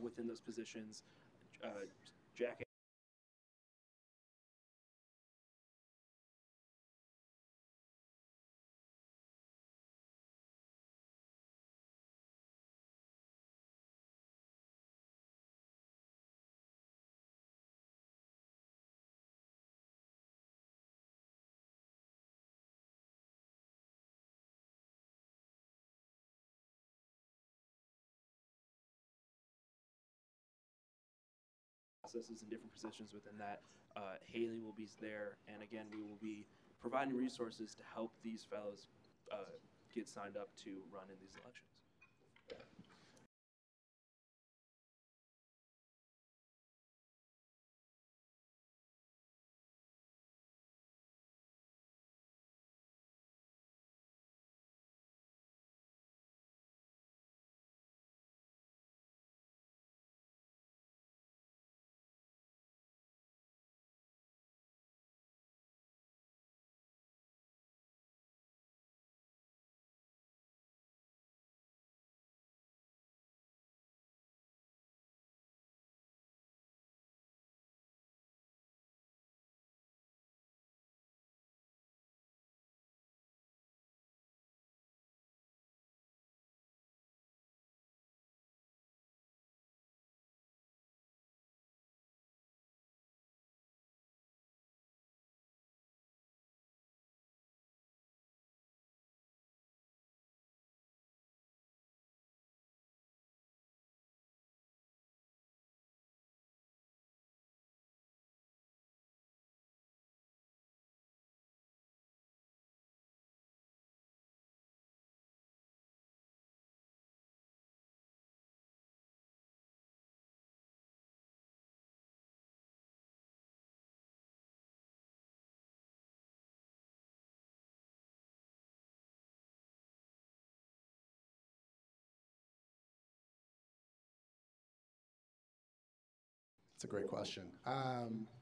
within those positions. Jack processes and different positions within that. Haley will be there, and again, we will be providing resources to help these fellows get signed up to run in these elections. That's a great question.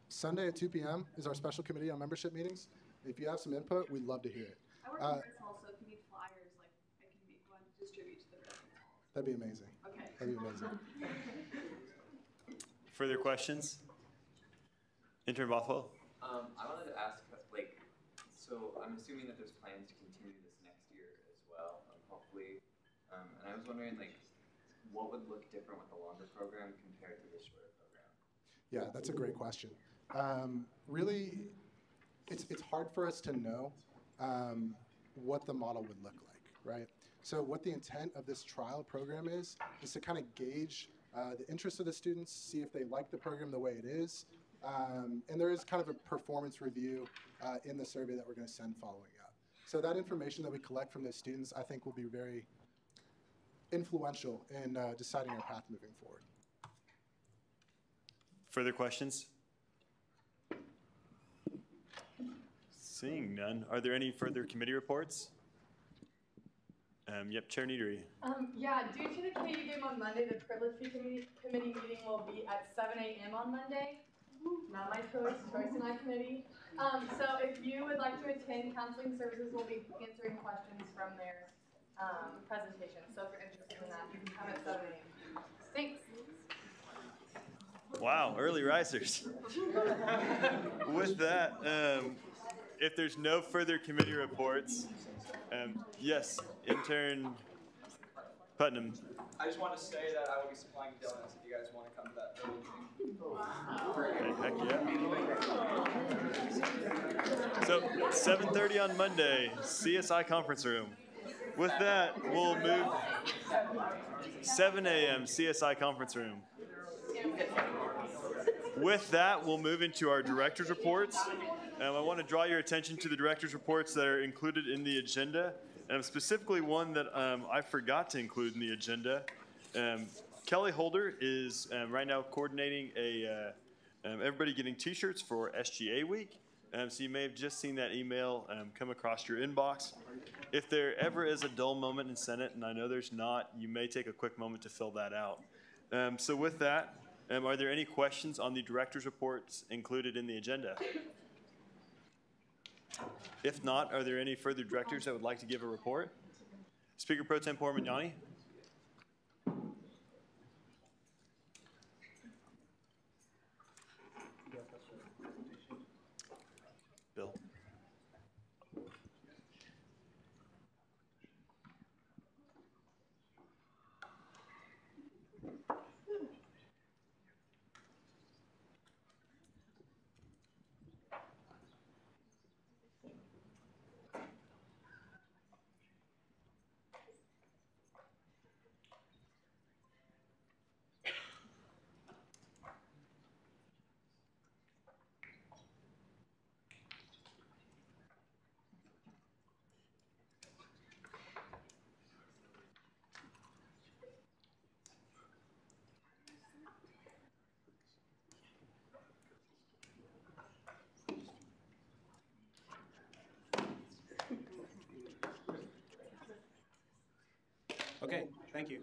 Sunday at 2 p.m. is our special committee on membership meetings. If you have some input, we'd love to hear it. I work in Chris Hall, so if you need flyers, like I can make one to distribute to the residents. That'd be amazing. Okay. That'd be amazing. Further questions? Intern Bothwell? I wanted to ask, like, so I'm assuming that there's plans to continue this next year as well, hopefully. And I was wondering, like, what would look different with the longer program compared to the shorter program? Yeah, that's a great question. Really, it's hard for us to know what the model would look like, right? So what the intent of this trial program is to kind of gauge the interest of the students, see if they like the program the way it is. And there is kind of a performance review in the survey that we're going to send following up. So that information that we collect from the students, I think, will be very influential in deciding our path moving forward. Further questions? Seeing none, are there any further committee reports? Yep, Chair Neatery. Yeah, due to the KU game on Monday, the Privilege Fee Committee meeting will be at 7 a.m. on Monday. Not my choice, Choice and I committee. So if you would like to attend, counseling services will be answering questions from their presentation. So if you're interested in that, you can come at 7 a.m. Thanks. Wow, early risers. With that, if there's no further committee reports, yes, Intern Putnam. I just want to say that I will be supplying donuts if you guys want to come to that meeting. Heck yeah. So 7:30 on Monday, CSI conference room. With that, we'll move 7 a.m. CSI conference room. With that, we'll move into our director's reports. I want to draw your attention to the director's reports that are included in the agenda, and specifically one that I forgot to include in the agenda. Kelly Holder is right now coordinating everybody getting t-shirts for SGA week. So you may have just seen that email come across your inbox. If there ever is a dull moment in Senate, and I know there's not, you may take a quick moment to fill that out. So with that, are there any questions on the director's reports included in the agenda? If not, are there any further directors that would like to give a report? Speaker Pro Tempore Magnani. Thank you.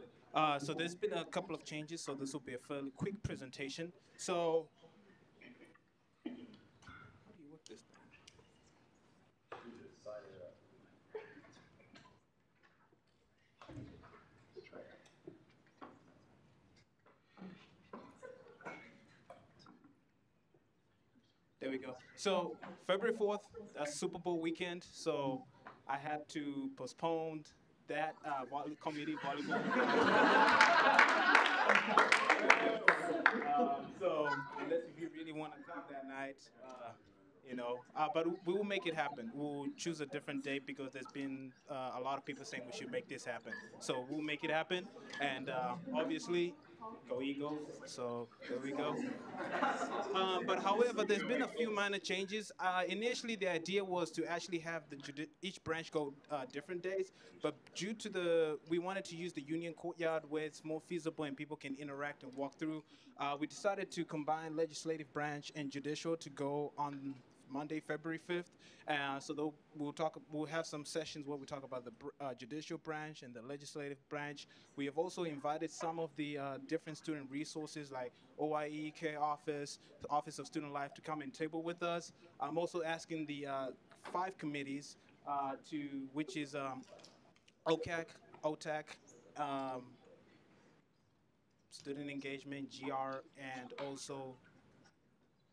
So there's been a couple of changes, so this will be a fairly quick presentation. So, how do you work this thing? There we go. So February 4th, that's Super Bowl weekend. So I had to postpone that community volleyball. So unless if you really want to come that night, but we will make it happen. We'll choose a different date because there's been a lot of people saying we should make this happen. So we'll make it happen, and obviously, go Eagles. So there we go. But however, there's been a few minor changes. Initially, the idea was to actually have each branch go different days, but due to we wanted to use the Union Courtyard where it's more feasible and people can interact and walk through. We decided to combine legislative branch and judicial to go on Monday, February 5th. So we'll have some sessions where we talk about the judicial branch and the legislative branch. We have also invited some of the different student resources like OIE, Care Office, the Office of Student Life to come and table with us. I'm also asking the 5 committees which is OCAC, OTAC, Student Engagement, GR, and also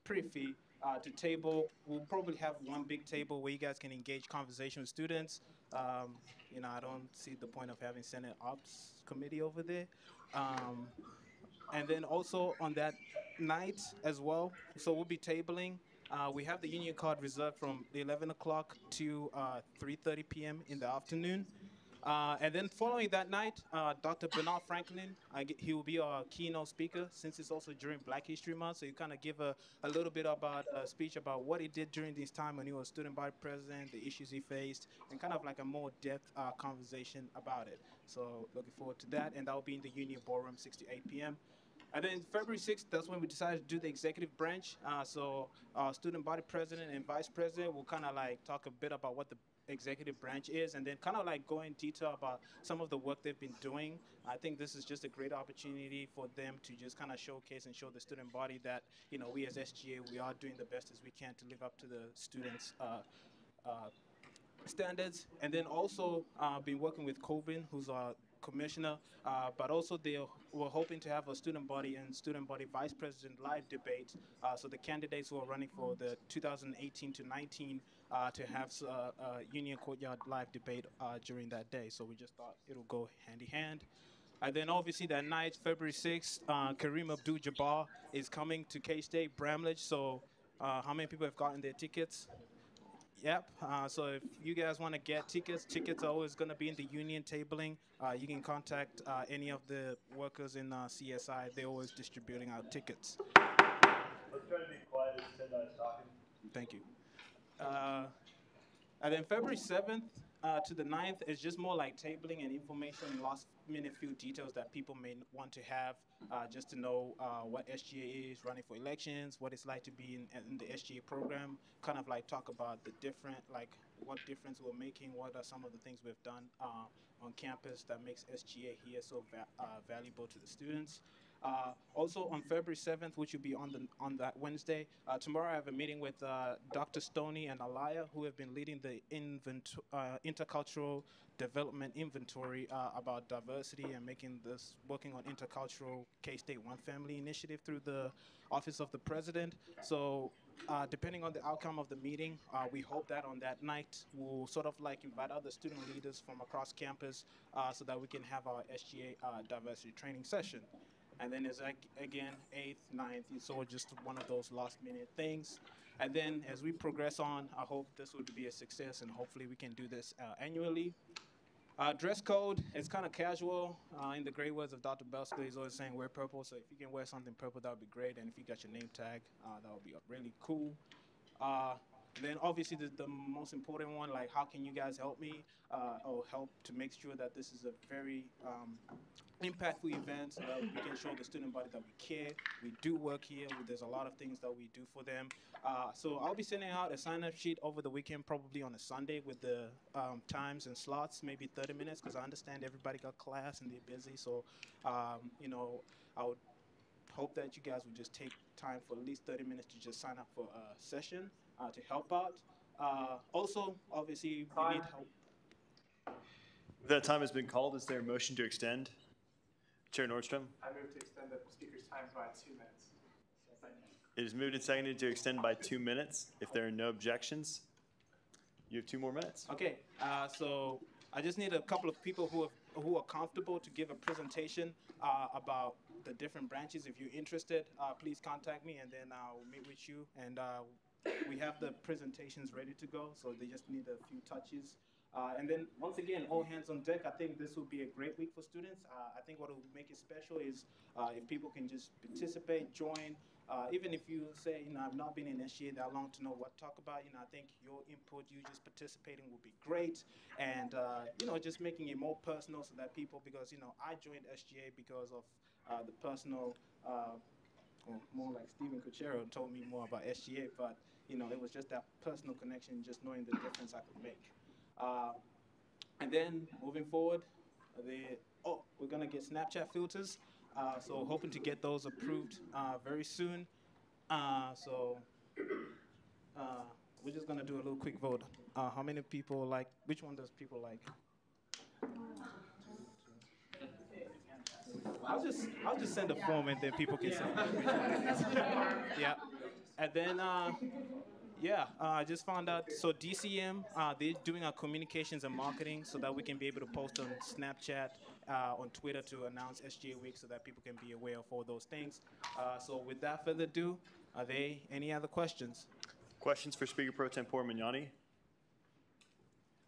Prify to table. We'll probably have one big table where you guys can engage conversation with students. I don't see the point of having Senate Ops Committee over there. And then also on that night as well, so we'll be tabling. We have the union card reserved from 11 o'clock to 3:30 p.m. in the afternoon. And then following that night, Dr. Bernard Franklin, he will be our keynote speaker since it's also during Black History Month. So you kind of give a little bit about a speech about what he did during this time when he was student body president, the issues he faced, and kind of like a more depth conversation about it. So looking forward to that. And that will be in the Union Ballroom, 6 to 8 p.m. And then February 6th, that's when we decided to do the executive branch. So our student body president and vice president will kind of like talk a bit about what the executive branch is, and then kind of like go in detail about some of the work they've been doing. I think this is just a great opportunity for them to just kind of showcase and show the student body that, we as SGA, we are doing the best as we can to live up to the students' standards. And then also been working with Coben, who's our commissioner, but also we're hoping to have a student body and student body vice president live debate. So the candidates who are running for the 2018 to 19 to have a Union Courtyard live debate during that day. So we just thought it'll go hand in hand. And then obviously that night, February 6th, Kareem Abdul-Jabbar is coming to K-State Bramlage. So how many people have gotten their tickets? Yep. So if you guys want to get tickets are always going to be in the union tabling. You can contact any of the workers in CSI. They're always distributing out tickets. Let's try to be quiet as Tendai's talking. Thank you. And then February 7th to the 9th is just more like tabling and information, last minute few details that people may want to have just to know what SGA is, running for elections, what it's like to be in the SGA program, kind of like talk about the different, like what difference we're making, what are some of the things we've done on campus that makes SGA here so valuable to the students. Also on February 7th, which will be on that Wednesday, tomorrow I have a meeting with Dr. Stoney and Alaya, who have been leading the intercultural development inventory about diversity and working on intercultural K-State One Family initiative through the Office of the President. So depending on the outcome of the meeting, we hope that on that night we'll sort of like invite other student leaders from across campus so that we can have our SGA diversity training session. And then it's again 8th, 9th, it's all just one of those last minute things. And then as we progress on, I hope this would be a success and hopefully we can do this annually. Dress code is kind of casual. In the great words of Dr. Belsker, he's always saying wear purple. So if you can wear something purple, that would be great. And if you got your name tag, that would be really cool. Then obviously the most important one, like how can you guys help me or help to make sure that this is a very impactful event so that we can show the student body that we care. We do work here. There's a lot of things that we do for them. So I'll be sending out a sign-up sheet over the weekend, probably on a Sunday, with the times and slots, maybe 30 minutes, because I understand everybody got class and they're busy. So, you know, I would hope that you guys would just take time for at least 30 minutes to just sign up for a session to help out. Also, obviously, we need help. That time has been called. Is there a motion to extend? Chair Nordstrom? I move to extend the speaker's time by 2 minutes. It is moved and seconded to extend by 2 minutes. If there are no objections, you have 2 more minutes. Okay, so I just need a couple of people who are comfortable to give a presentation about the different branches. If you're interested, please contact me, and then I'll meet with you. And we have the presentations ready to go, so they just need a few touches. And then, once again, all hands on deck. I think this will be a great week for students. I think what will make it special is if people can just participate, join. Even if you say, you know, I've not been in SGA that long to know what to talk about, you know, I think your input, you just participating will be great. And, you know, just making it more personal so that people, because, you know, I joined SGA because of the personal, or more like Stephen Cuchero told me more about SGA, but, you know, it was just that personal connection, just knowing the difference I could make. And then moving forward, we're gonna get Snapchat filters. So hoping to get those approved very soon. So we're just gonna do a little quick vote. How many people like? Which one does people like? I'll just send a form and then people can send. Yeah, and then. Yeah, I just found out. So DCM, they're doing our communications and marketing so that we can be able to post on Snapchat, on Twitter to announce SGA Week so that people can be aware of all those things. So without further ado, are there any other questions? Questions for Speaker Pro Tempore Magnani?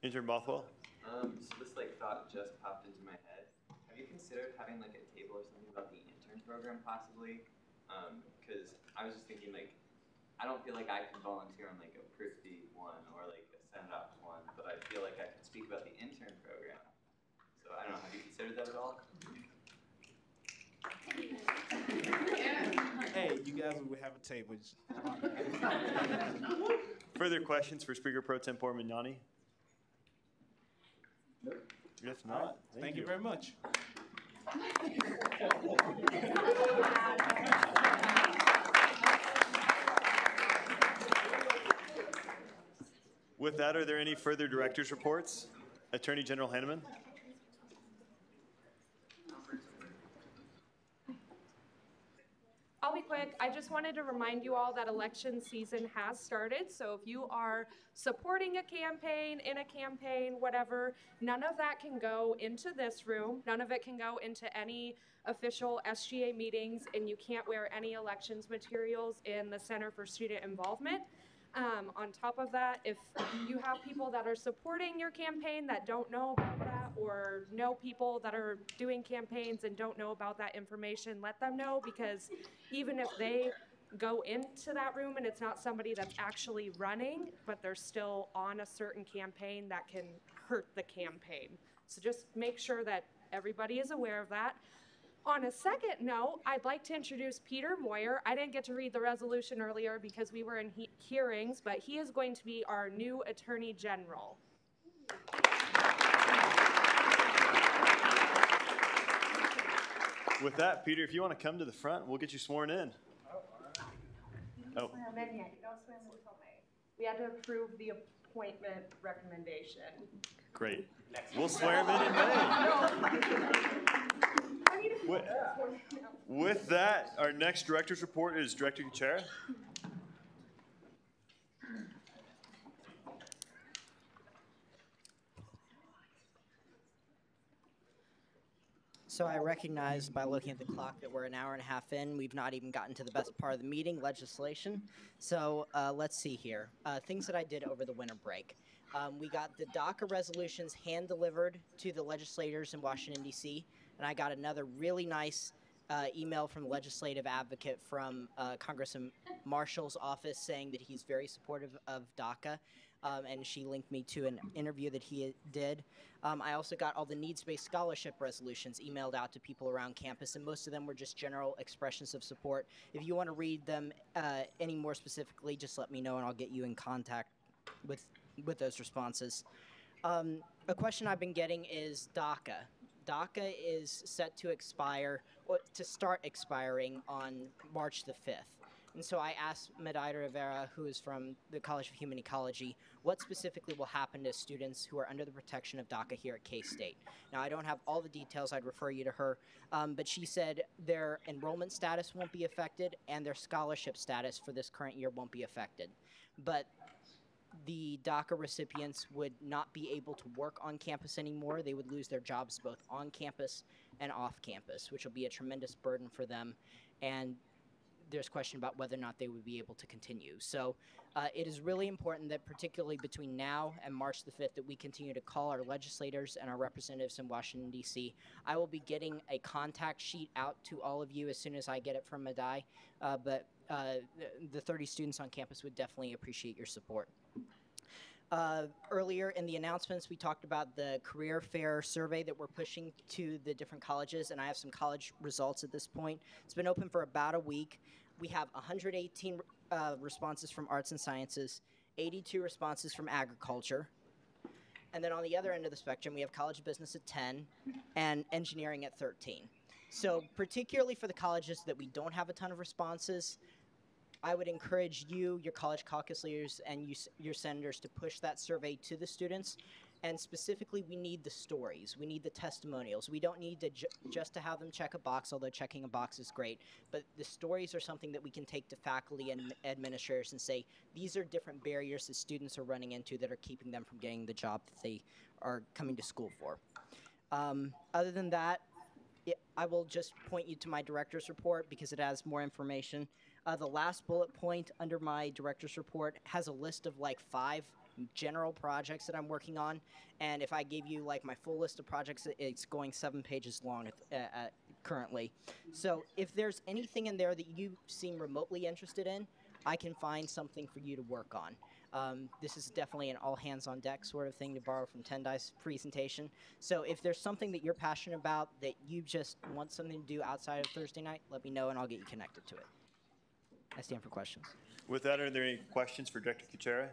Intern Bothwell? So this like thought just popped into my head. Have you considered having like a table or something about the intern program possibly? Because I was just thinking like, I don't feel like I can volunteer on like a Prifty one or like a SendOps one, but I feel like I can speak about the intern program. So I don't know, have you considered that at all? Hey, you guys will have a table. Further questions for Speaker Pro Tempore Magnani? If not, Thank you very much. With that, are there any further director's reports? Attorney General Hanneman? I'll be quick. I just wanted to remind you all that election season has started. So if you are supporting a campaign, in a campaign, whatever, none of that can go into this room. None of it can go into any official SGA meetings, and you can't wear any elections materials in the Center for Student Involvement. On top of that, if you have people that are supporting your campaign that don't know about that, or know people that are doing campaigns and don't know about that information, let them know, because even if they go into that room and it's not somebody that's actually running, but they're still on a certain campaign, that can hurt the campaign. So just make sure that everybody is aware of that. On a second note, I'd like to introduce Peter Moyer. I didn't get to read the resolution earlier because we were in hearings, but he is going to be our new Attorney General. With that, Peter, if you want to come to the front, we'll get you sworn in. Oh. We had to approve the appointment recommendation. Great. We'll swear him in May. With that, our next director's report is Director Kuchera. So I recognize by looking at the clock that we're an hour and a half in. We've not even gotten to the best part of the meeting, legislation. So let's see here. Things that I did over the winter break. We got the DACA resolutions hand-delivered to the legislators in Washington, D.C., and I got another really nice email from the legislative advocate from Congressman Marshall's office saying that he's very supportive of DACA, and she linked me to an interview that he did. I also got all the needs-based scholarship resolutions emailed out to people around campus, and most of them were just general expressions of support. If you want to read them any more specifically, just let me know, and I'll get you in contact with those responses. A question I've been getting is DACA. DACA is set to expire, or to start expiring on March the 5th. And so I asked Medaida Rivera, who is from the College of Human Ecology, what specifically will happen to students who are under the protection of DACA here at K-State. Now, I don't have all the details. I'd refer you to her. But she said their enrollment status won't be affected and their scholarship status for this current year won't be affected. But the DACA recipients would not be able to work on campus anymore. They would lose their jobs both on campus and off campus, which will be a tremendous burden for them. And there's question about whether or not they would be able to continue. So it is really important that particularly between now and March the 5th that we continue to call our legislators and our representatives in Washington, D.C. I will be getting a contact sheet out to all of you as soon as I get it from Medaida, but the 30 students on campus would definitely appreciate your support. Earlier in the announcements, we talked about the career fair survey that we're pushing to the different colleges, and I have some college results at this point. It's been open for about a week. We have 118 responses from arts and sciences, 82 responses from agriculture, and then on the other end of the spectrum, we have college of business at 10 and engineering at 13. So particularly for the colleges that we don't have a ton of responses, I would encourage you, your college caucus leaders, and your senators to push that survey to the students. And specifically, we need the stories. We need the testimonials. We don't need to just to have them check a box, although checking a box is great. But the stories are something that we can take to faculty and administrators and say, these are different barriers that students are running into that are keeping them from getting the job that they are coming to school for. Other than that, I will just point you to my director's report because it has more information. The last bullet point under my director's report has a list of like 5 general projects that I'm working on, and if I gave you like my full list of projects, it's going 7 pages long currently. So if there's anything in there that you seem remotely interested in, I can find something for you to work on. This is definitely an all-hands-on-deck sort of thing, to borrow from Tendai's presentation. So if there's something that you're passionate about that you just want something to do outside of Thursday night, let me know and I'll get you connected to it. I stand for questions. With that, are there any questions for Director Kuchera?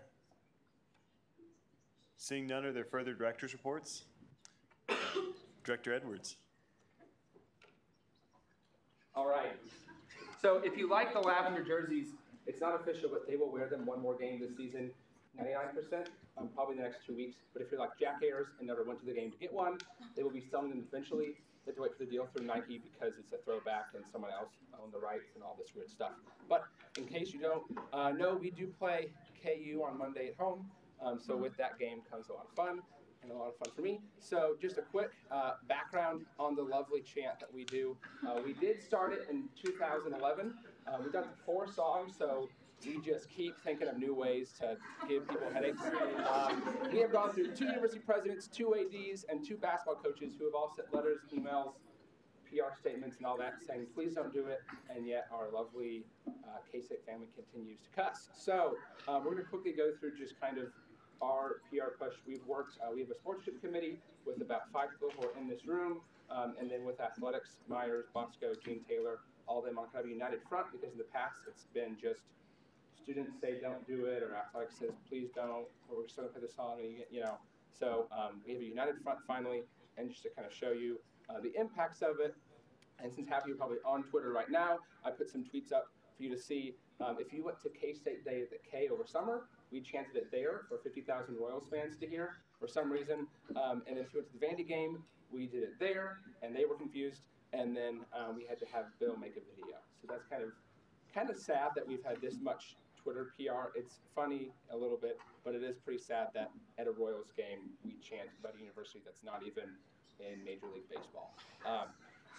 Seeing none, are there further director's reports? Director Edwards. All right. So if you like the lavender jerseys, it's not official, but they will wear them one more game this season. 99%, probably the next 2 weeks. But if you're like Jack Ayers and never went to the game to get one, they will be selling them eventually. They have to wait for the deal through Nike because it's a throwback and someone else owned the rights and all this weird stuff. But in case you don't know, we do play KU on Monday at home. So with that game comes a lot of fun and a lot of fun for me. So just a quick background on the lovely chant that we do. We did start it in 2011. We've done 4 songs, so we just keep thinking of new ways to give people headaches. We have gone through 2 university presidents, 2 ADs, and 2 basketball coaches who have all sent letters, emails, PR statements, and all that saying, please don't do it, and yet our lovely K-State family continues to cuss. So we're going to quickly go through just kind of our PR push. We've worked, we have a sportsmanship committee with about 5 people who are in this room, and then with athletics, Myers, Bosco, Gene Taylor, all of them on kind of a united front, because in the past it's been just students say don't do it, or athletics says please don't, or we're still going to play the song, and you know. So we have a united front finally, and just to kind of show you the impacts of it. And since half of you are probably on Twitter right now, I put some tweets up for you to see. If you went to K-State Day at the K over summer, we chanted it there for 50,000 Royals fans to hear for some reason. And then if you went to the Vandy game, we did it there, and they were confused. And then we had to have Bill make a video. So that's kind of sad that we've had this much Twitter PR. It's funny a little bit, but it is pretty sad that at a Royals game we chant about a university that's not even in Major League Baseball.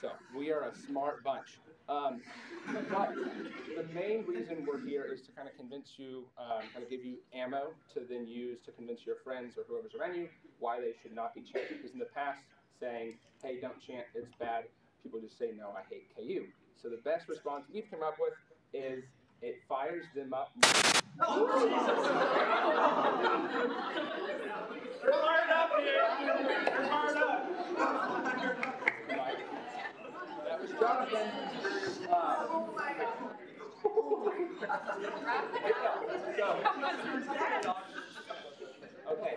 So we are a smart bunch. But the main reason we're here is to kind of convince you, kind of give you ammo to then use to convince your friends or whoever's around you why they should not be chanting. Because in the past, saying, hey, don't chant, it's bad, people just say, no, I hate KU. So the best response we've come up with is it fires them up. Oh, Jesus! You're fired up here! You're fired up! That was Jonathan. Okay,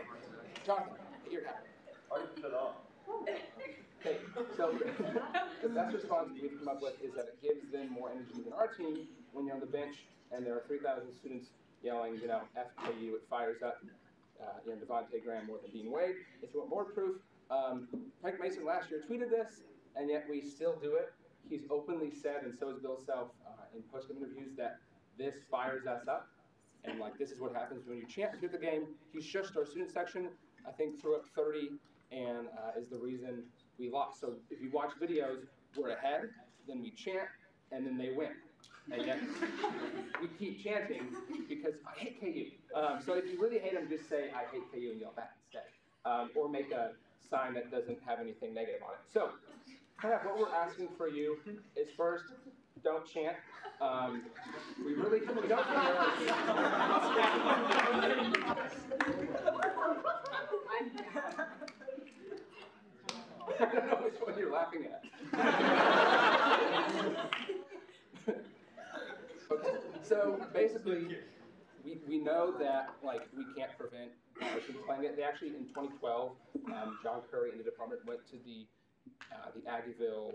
Jonathan, get your hat. Already put it on. Okay, so the best response we've come up with is that it gives them more energy than our team when you're on the bench and there are 3,000 students yelling, FKU, it fires up, Devontae Graham more than Dean Wade. If you want more proof, Frank Mason last year tweeted this, and yet we still do it. He's openly said, and so has Bill Self in post-game interviews, that this fires us up. And this is what happens when you chant through the game. He shushed our student section, I think threw up 30, and is the reason we lost. So if you watch videos, we're ahead, then we chant, and then they win. And yet we keep chanting because I hate KU. So if you really hate them, just say I hate KU and yell back instead. Or make a sign that doesn't have anything negative on it. So what we're asking for you is first, don't chant. We don't I don't know which one you're laughing at. Okay, so basically, we know that we can't prevent from playing it. They actually in 2012, John Curry and the department went to the Aggieville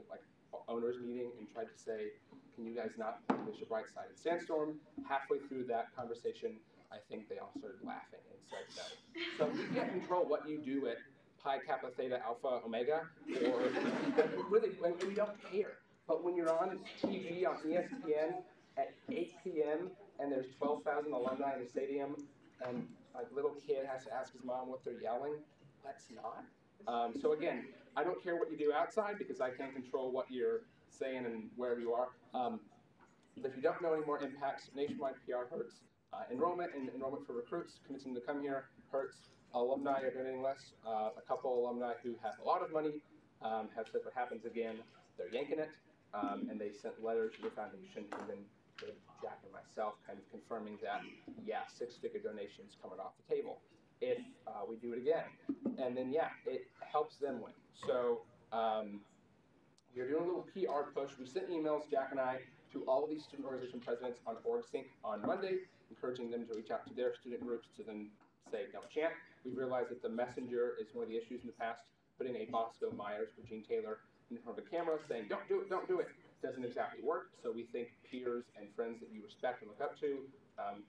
owners meeting and tried to say, can you guys not play Bishop Brightside and Sandstorm? Halfway through that conversation, I think they all started laughing and said no. So we can't control what you do at Pi Kappa Theta Alpha Omega, or really, we don't care. But when you're on TV on ESPN at 8 p.m. and there's 12,000 alumni in the stadium, and little kid has to ask his mom what they're yelling, let's not. So again, I don't care what you do outside because I can't control what you're saying and wherever you are. But if you don't know any more impacts, nationwide PR hurts. Enrollment and enrollment for recruits convincing them to come here hurts. Alumni are donating less. A couple alumni who have a lot of money have said what happens again, they're yanking it, and they sent letters to the foundation and then to Jack and myself kind of confirming that, yeah, 6-figure donations coming off the table if we do it again. And then, yeah, it helps them win. So we're doing a little PR push. We sent emails, Jack and I, to all of these student organization presidents on OrgSync on Monday, encouraging them to reach out to their student groups to then say, don't chant. We've realized that the messenger is one of the issues in the past. Putting a Bosco Myers or Gene Taylor in front of a camera saying, don't do it, doesn't exactly work. So we think peers and friends that you respect and look up to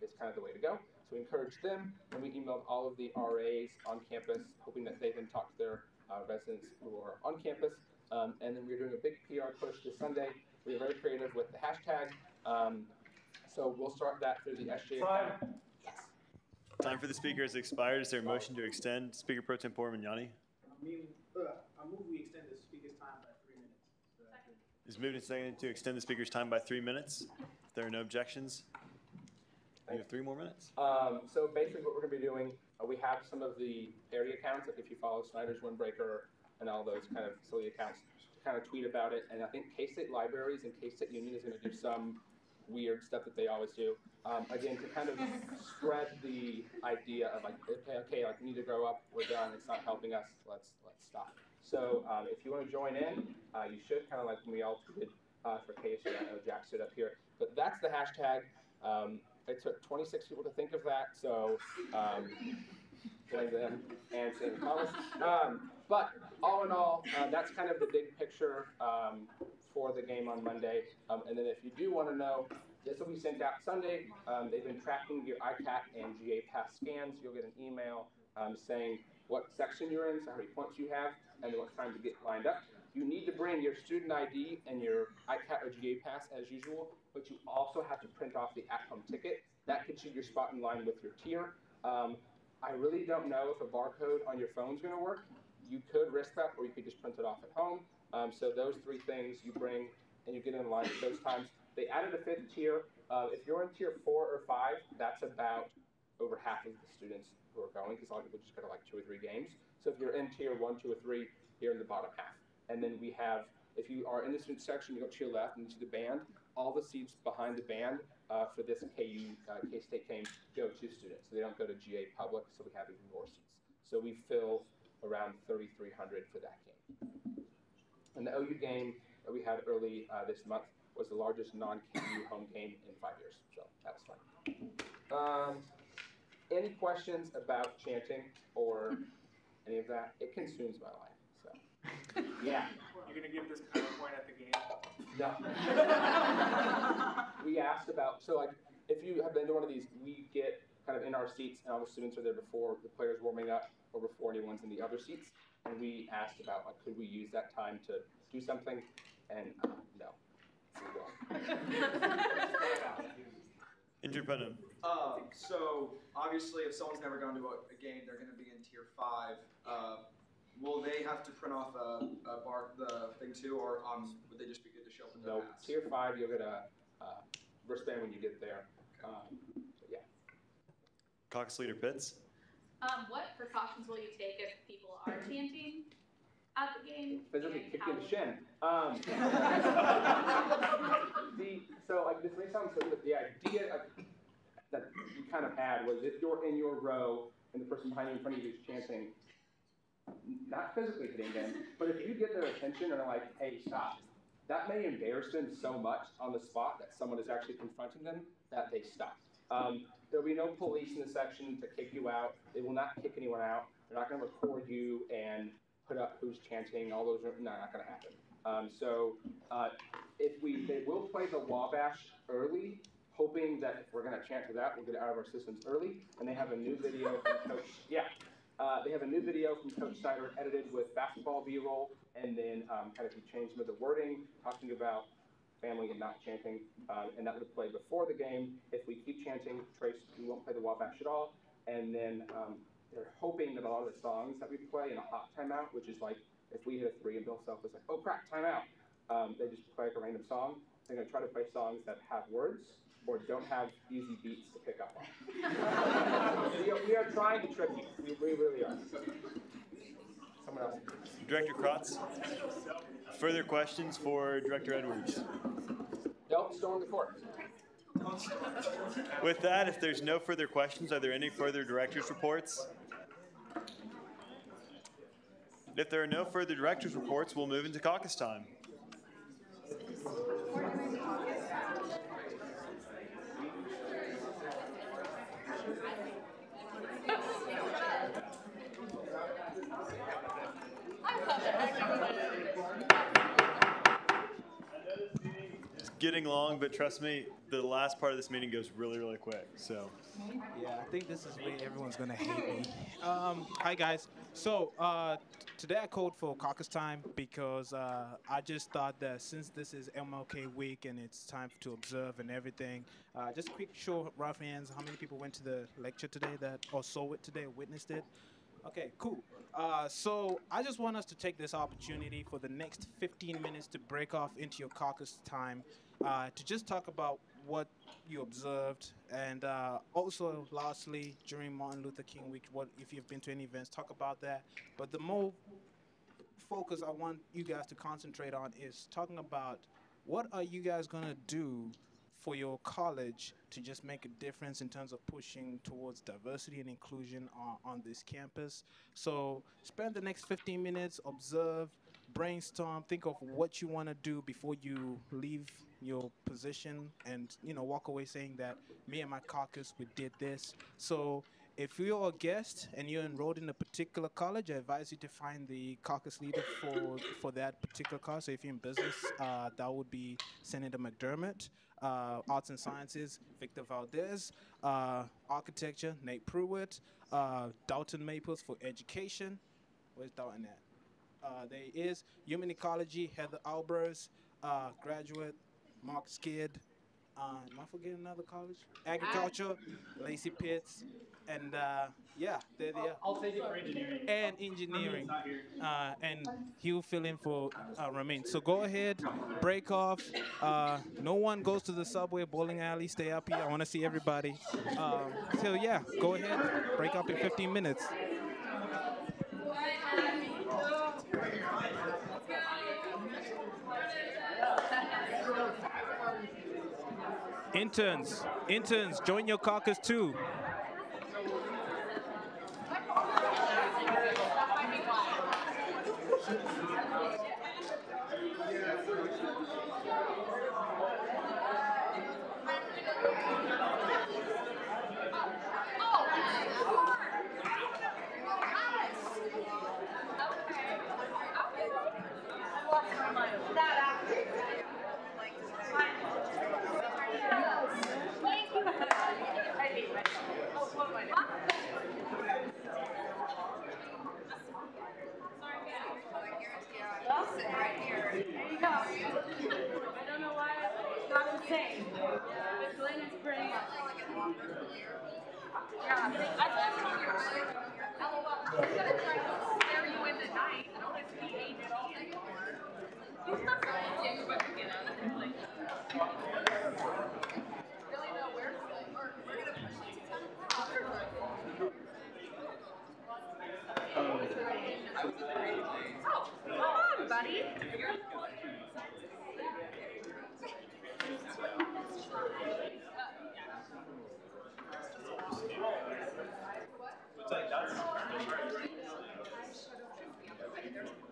is kind of the way to go. So we encouraged them, and we emailed all of the RAs on campus, hoping that they then talk to their residents who are on campus. And then we're doing a big PR push this Sunday. We're very creative with the hashtag. So we'll start that through the SGA account. Yes. Time for the speaker has expired. Is there a motion to extend Speaker Pro Tempore Mignani? I move we extend the speaker's time by 3 minutes. Is moved and seconded to extend the speaker's time by 3 minutes. If there are no objections, we have 3 more minutes. So basically what we're going to be doing, we have some of the area accounts, like if you follow Snyder's Windbreaker and all those kind of silly accounts, to kind of tweet about it. And I think K-State Libraries and K-State Union is going to do some weird stuff that they always do. Again, to kind of spread the idea of okay, we need to grow up, we're done, it's not helping us, let's stop. So if you want to join in, you should, kind of like when we all tweeted for KSU. I know Jack stood up here, but that's the hashtag. It took 26 people to think of that, so blame them and St. Thomas. But all in all, that's kind of the big picture for the game on Monday. And then if you do want to know, this will be sent out Sunday. They've been tracking your ICAT and GA Pass scans. You'll get an email saying what section you're in, so how many points you have, and what time to get lined up. You need to bring your student ID and your ICAT or GA Pass as usual, but you also have to print off the at-home ticket. That gets you your spot in line with your tier. I really don't know if a barcode on your phone is going to work. You could risk that, or you could just print it off at home. So those 3 things you bring, and you get in line at those times. They added a 5th tier. If you're in tier 4 or 5, that's about over half of the students who are going, because a lot of people just go to like 2 or 3 games. So if you're in tier 1, 2, or 3, you're in the bottom half. And then we have If you are in the student section, you go to your left and to the band. All the seats behind the band for this K-State game go to students. So they don't go to GA Public, so we have even more seats. So we fill around 3,300 for that game. And the OU game that we had early this month was the largest non-KU home game in 5 years. So that was fun. Any questions about chanting or any of that? It consumes my life. So yeah. You're gonna give this PowerPoint at the game? No. We asked about, so like, if you have been to one of these, we get kind of in our seats, and all the students are there before the players warming up or before anyone's in the other seats. And we asked about, like, could we use that time to do something? And no. We won't. Interdependent. So obviously, if someone's never gone to a game, they're going to be in tier 5. Will they have to print off the thing too, or would they just be good to show up with their No, pass? tier 5, you'll get a wristband when you get there. Yeah. Caucus Leader Pitts. What precautions will you take if people are chanting at the game? Physically and kick how you in the will- shin. So like this may sound so, but the idea that we kind of had was if you're in your row and the person behind you in front of you is chanting, not physically hitting them, but if you get their attention and they're like, hey, stop, that may embarrass them so much on the spot that someone is actually confronting them that they stop. There'll be no police in the section to kick you out. They will not kick anyone out. They're not going to record you and put up who's chanting. All those are not going to happen. They will play the Wabash early, hoping that if we're going to chant to that, we'll get it out of our systems early. And they have a new video from Coach. Yeah. They have a new video from Coach Snyder edited with basketball B-roll, and then kind of he changed some of the wording, talking about family and not chanting, and that would play before the game. If we keep chanting, Trace, we won't play the Wabash at all. And then they're hoping that a lot of the songs that we play in a hot timeout, which is like if we hit a 3 and Bill Self is like, oh crap, timeout. They just play like a random song. They're going to try to play songs that have words or don't have easy beats to pick up on. We are trying to trick you. We really are. Someone else. Director Kratz. Further questions for Director Edwards? Don't storm the court. With that, if there's no further questions, are there any further director's reports? If there are no further director's reports, we'll move into caucus time. It's getting long, but trust me, the last part of this meeting goes really, really quick. So, yeah, I think this is where everyone's gonna hate me. Hi guys. So today I called for caucus time because I just thought that since this is MLK week and it's time to observe and everything, just a quick show of rough hands. How many people went to the lecture today or saw it today, witnessed it? Okay, cool. So I just want us to take this opportunity for the next 15 minutes to break off into your caucus time to just talk about what you observed, and also lastly, during Martin Luther King week, what if you've been to any events, talk about that. But the more focus I want you guys to concentrate on is talking about what are you guys gonna do for your college to just make a difference in terms of pushing towards diversity and inclusion on this campus. So spend the next 15 minutes, observe, brainstorm, think of what you want to do before you leave your position, and walk away saying that me and my caucus, we did this. So if you're a guest and you're enrolled in a particular college, I advise you to find the caucus leader for that particular college. So if you're in business, that would be Senator McDermott. Arts and Sciences, Victor Valdez. Architecture, Nate Pruitt. Dalton Maples for education. Where's Dalton at? There is Human Ecology, Heather Albers. Graduate, Mark Skid. Am I forgetting another college? Agriculture, Lacey Pitts. And yeah, there they are. I'll take it for engineering. And engineering. And he'll fill in for Ramin. So go ahead, break off. No one goes to the subway, bowling alley, stay up here. I want to see everybody. So yeah, go ahead, break up in 15 minutes. Interns, join your caucus too.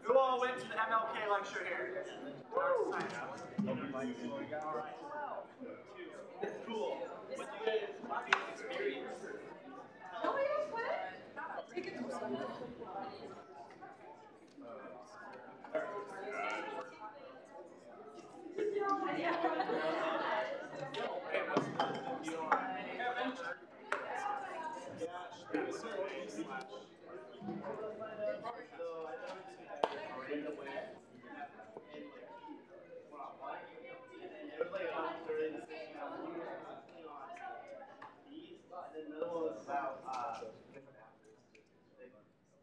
Who all went to the MLK lecture here? All right. It's cool. What do you guys experience? Nobody else went? Take it to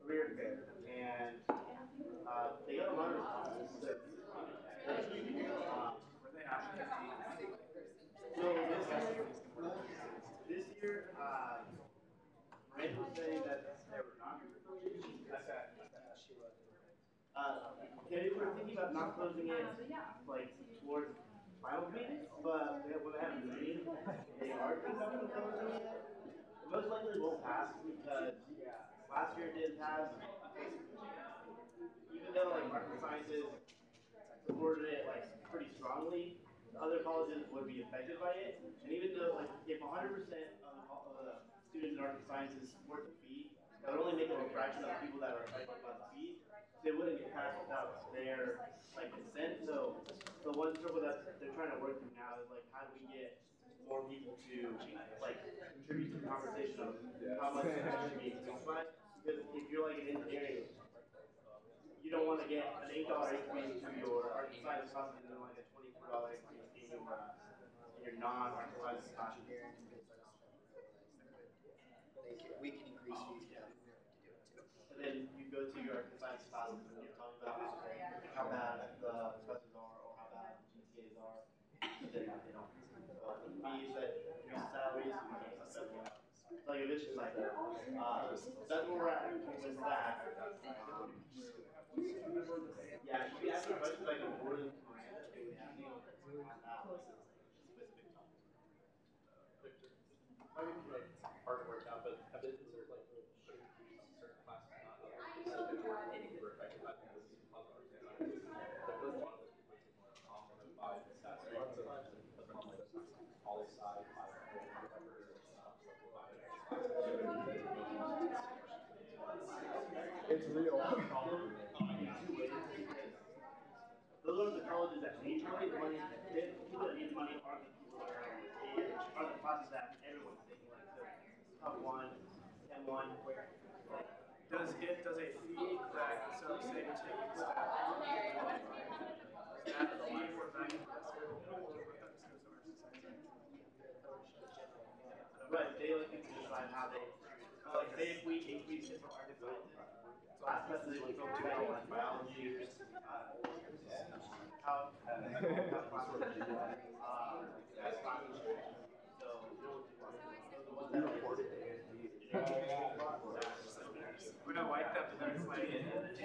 career fair, and they got a lot of responses. So this year, Miranda was saying that they were not. They were thinking about not closing it like towards final meetings, but when they haven't meeting, they are thinking about closing it. It most likely won't pass because last year it didn't pass. Even though like art and sciences supported it like pretty strongly, other colleges would be affected by it. And even though like if 100% of the students in art and sciences support the fee, that would only make up a fraction of the people that are affected by the fee. They wouldn't get passed without their like consent. So the one struggle that they're trying to work through now is like how do we get more people to like contribute to the conversation of how much it should be increased by. Because if you're like an engineering, you don't want to get an $8 increase to your art and science class and then like a $24 increase in your non-art and science class. We can increase fees, yeah. And then you go to your art and science class and you talk about how bad the professors are or how bad GTAs are. Then they don't. So the fees that increase salaries, you can't touch that one. It's like a vicious cycle. That's where we're at with that. Yeah, should we ask a question like a board of specific topic? Hard to work out, but have they considered like putting fees in certain classes not others? They were affected by the positive science. But those a lot of those people buy the stats on the college side, it's real. Those are the colleges that need money. The money people that need money are the people that are the classes that everyone's taking, like the top one, M1. Does a fee that so say you're taking staff that fee for that Right, they like to decide how they like say if we increase it for art and sciences. Last semester they would focus on like biology, how we don't like that, but then it's like,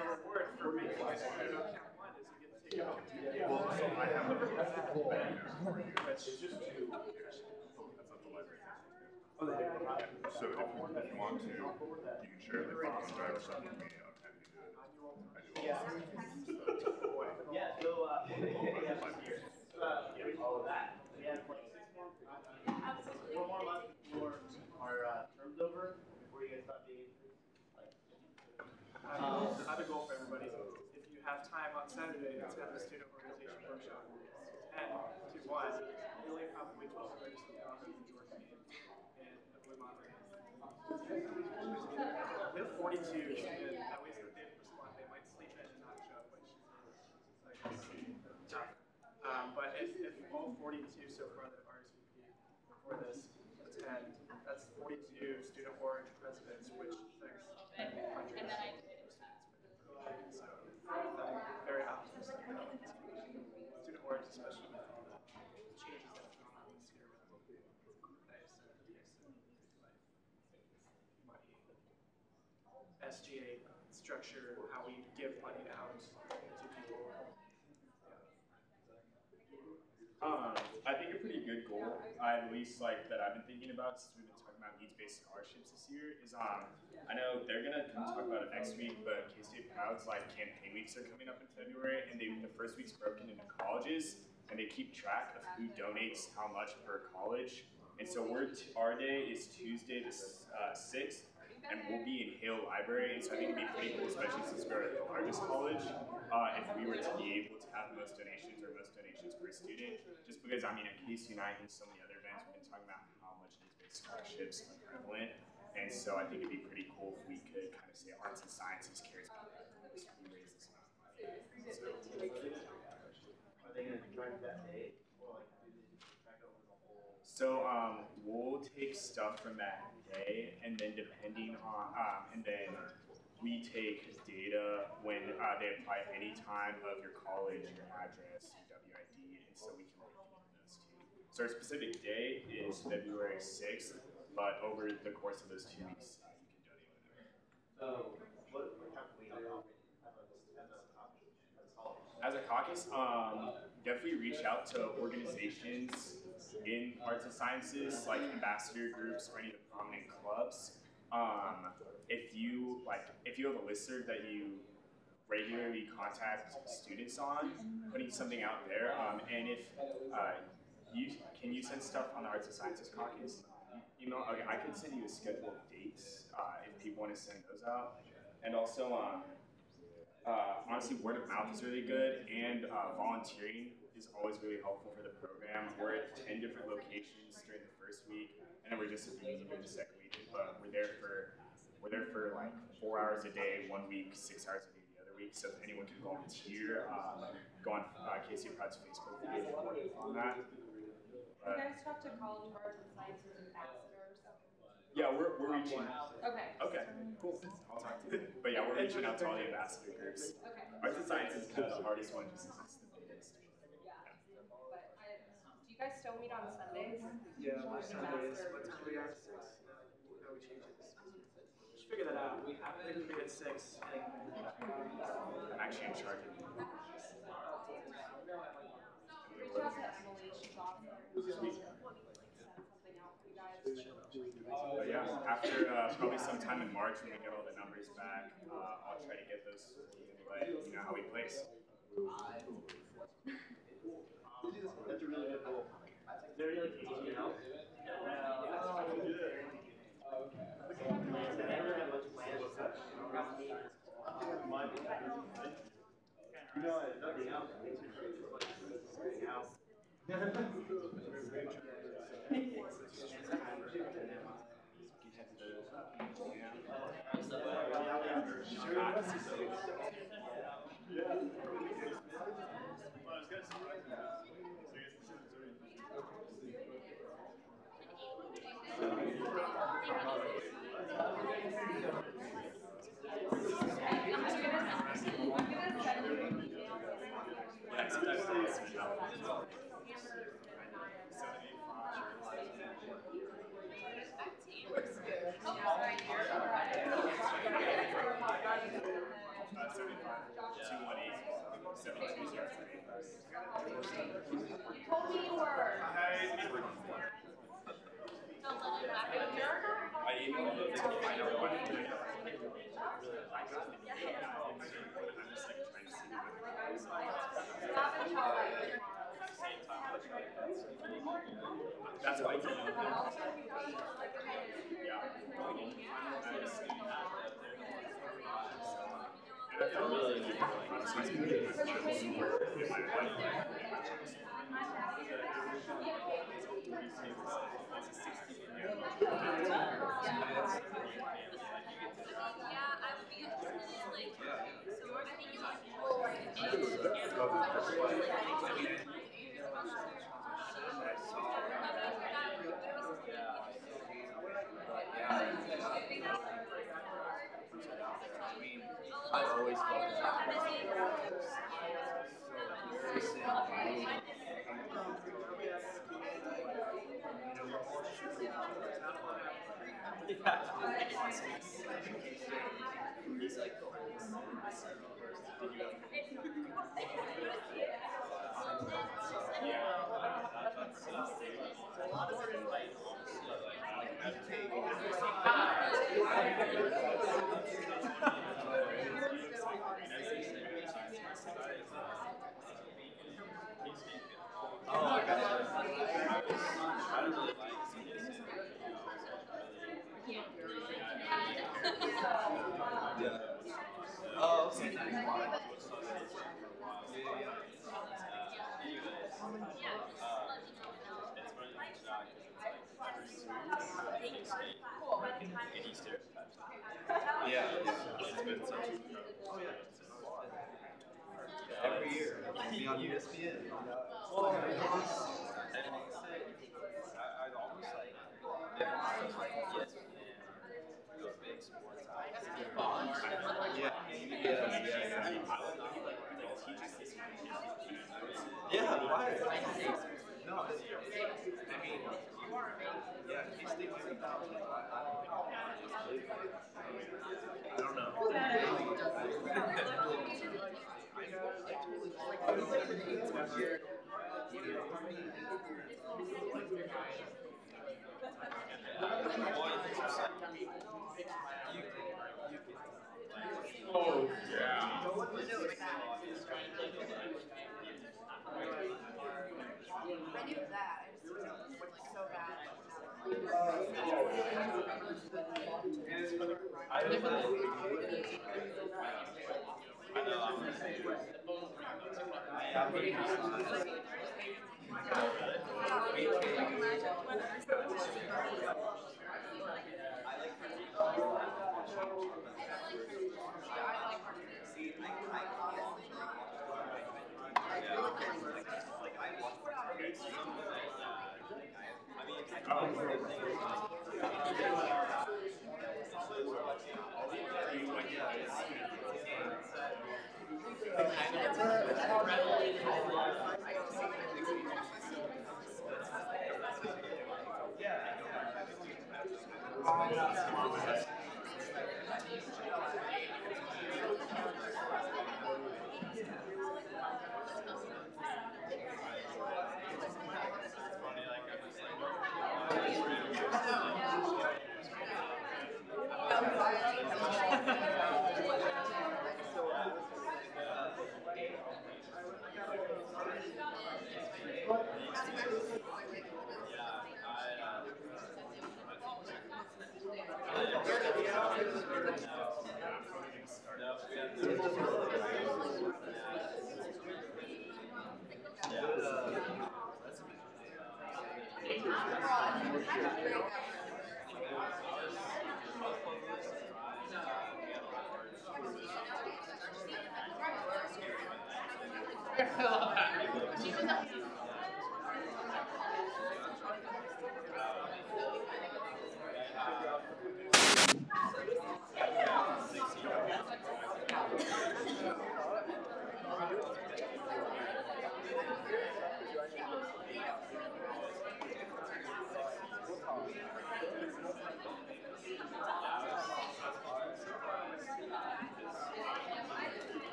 reward for making it on count one is you get to take out. Well, so I have a which is just two. So if you want to, you can share the phone drive or something with me. I'm happy to do it. I do all the time. Yeah, so, all of that. We have like 4 more months before our term's over, before you guys stop being Another goal for everybody, if you have time on Saturday to have the student organization workshop, 10 to 1, really probably 12 to register the office of George game and the Blue Monterey. We have 42, and that ways that they respond, they might sleep in and not show, which is tough. But if all 42 so far that have RSVP for this attend, that's 42 student org presidents, which affects hundreds. And then I did so I'm very optimistic about student orgs, especially with all the changes that have gone on this year with money, SGA structure, how we give money out to people. I think a pretty good goal, at least like that I've been thinking about since we've been talking about needs-based scholarships this year, is I know they're gonna come talk about it next week, but K-State Proud's like campaign weeks are coming up in February, and the first week's broken into colleges, and they keep track of who donates how much per college. And so our day is Tuesday the 6th, and we'll be in Hale Library, and so I think it'd be pretty cool, especially since we're the largest college, if we were to be able to have the most donations or most donations per student, just because I mean at KC Unite and so many other events, we've been talking about how much needs-based scholarships are prevalent, and so I think it'd be pretty cool if we could kind of say arts and sciences cares about that the most, we raise this amount of money. Are they going to track that day, or like do they just track it over the whole? So we'll take stuff from that day, and then depending on, and then we take data when they apply any time of your college, your address, your WID, and so we can link those two. So our specific day is February 6th, but over the course of those 2 weeks, you can donate whenever. So what can we have as a caucus? Definitely reach out to organizations in arts and sciences, like ambassador groups or any of the prominent clubs. If you have a listserv that you regularly contact students on, putting something out there, and if can you send stuff on the Arts and Sciences Caucus email? Okay, I could send you a schedule of dates if people want to send those out, and also honestly, word of mouth is really good, and volunteering is always really helpful for the program. We're at 10 different locations during the first week, and then we're just as busy during the second week. But we're there for like 4 hours a day 1 week, 6 hours a day the other week. So if anyone can volunteer, go on KC Proud's Facebook page on that. You guys talk to College of Arts and Sciences ambassadors? Yeah, we're reaching. Okay. Okay, cool. I'll talk to you. But yeah, we're reaching out to all the ambassador groups. Okay. Arts and Sciences is kind of the hardest one just because it's the biggest. But do you guys still meet on Sundays? Yeah, on Sundays. What time are we at? 6? No, we changed it to 6. We should figure that out. I think we meet at 6. I'm actually in charge of it. Reach out to Emily. She's awesome. Sweet. Let me set something out for you guys. But yeah, after probably sometime in March when we get all the numbers back, I'll try to get those to you and let you know how we place. That's a really good goal. Is there any like aging out? You told me you were. Don't let it emailed them to find out what. That's why. I've always felt every year. Be on ESPN. I'd almost like, if I was like ESPN or those big sports outlets, Why? No, I mean, yeah, K-State might be down. I don't know. Oh, yeah. I knew that. I just was like so bad.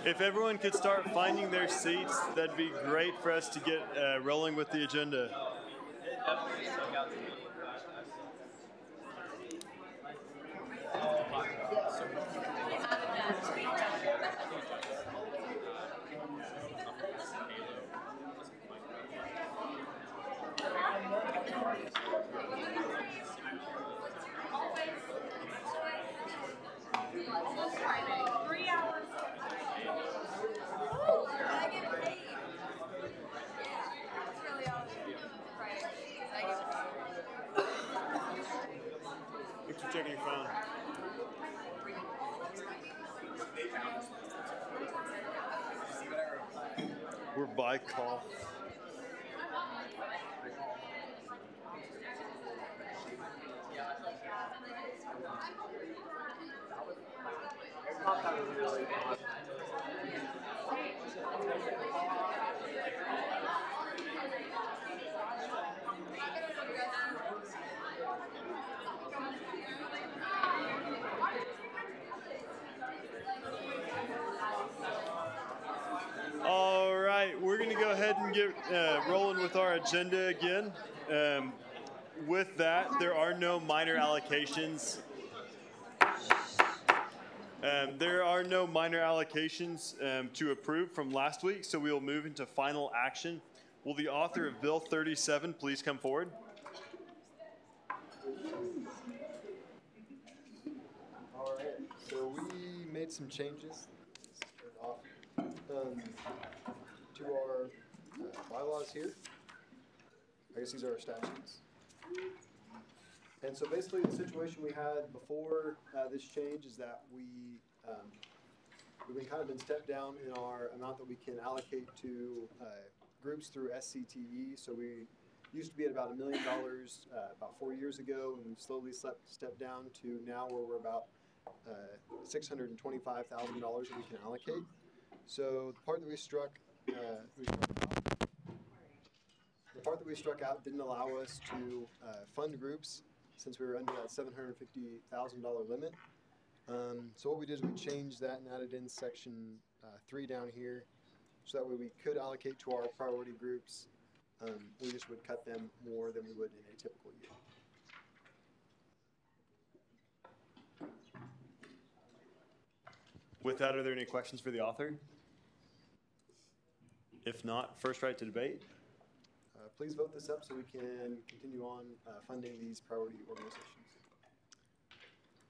If everyone could start finding their seats, that'd be great for us to get rolling with the agenda. Thanks for checking your phone. We're by call. All right, we're going to go ahead and get rolling with our agenda again. With that, there are no minor allocations. There are no minor allocations to approve from last week, so we will move into final action. Will the author of Bill 37 please come forward? All right, so we made some changes to our bylaws here. I guess these are our statutes. And so basically the situation we had before this change is that we've kind of been stepped down in our amount that we can allocate to groups through SCTE. So we used to be at about $1 million about 4 years ago, and we've slowly stepped down to now where we're about $625,000 that we can allocate. So the part that we struck out didn't allow us to fund groups since we were under that $750,000 limit. So what we did is we changed that and added in section 3 down here, so that way we could allocate to our priority groups. We just would cut them more than we would in a typical year. With that, are there any questions for the author? If not, first right to debate. Please vote this up so we can continue on funding these priority organizations.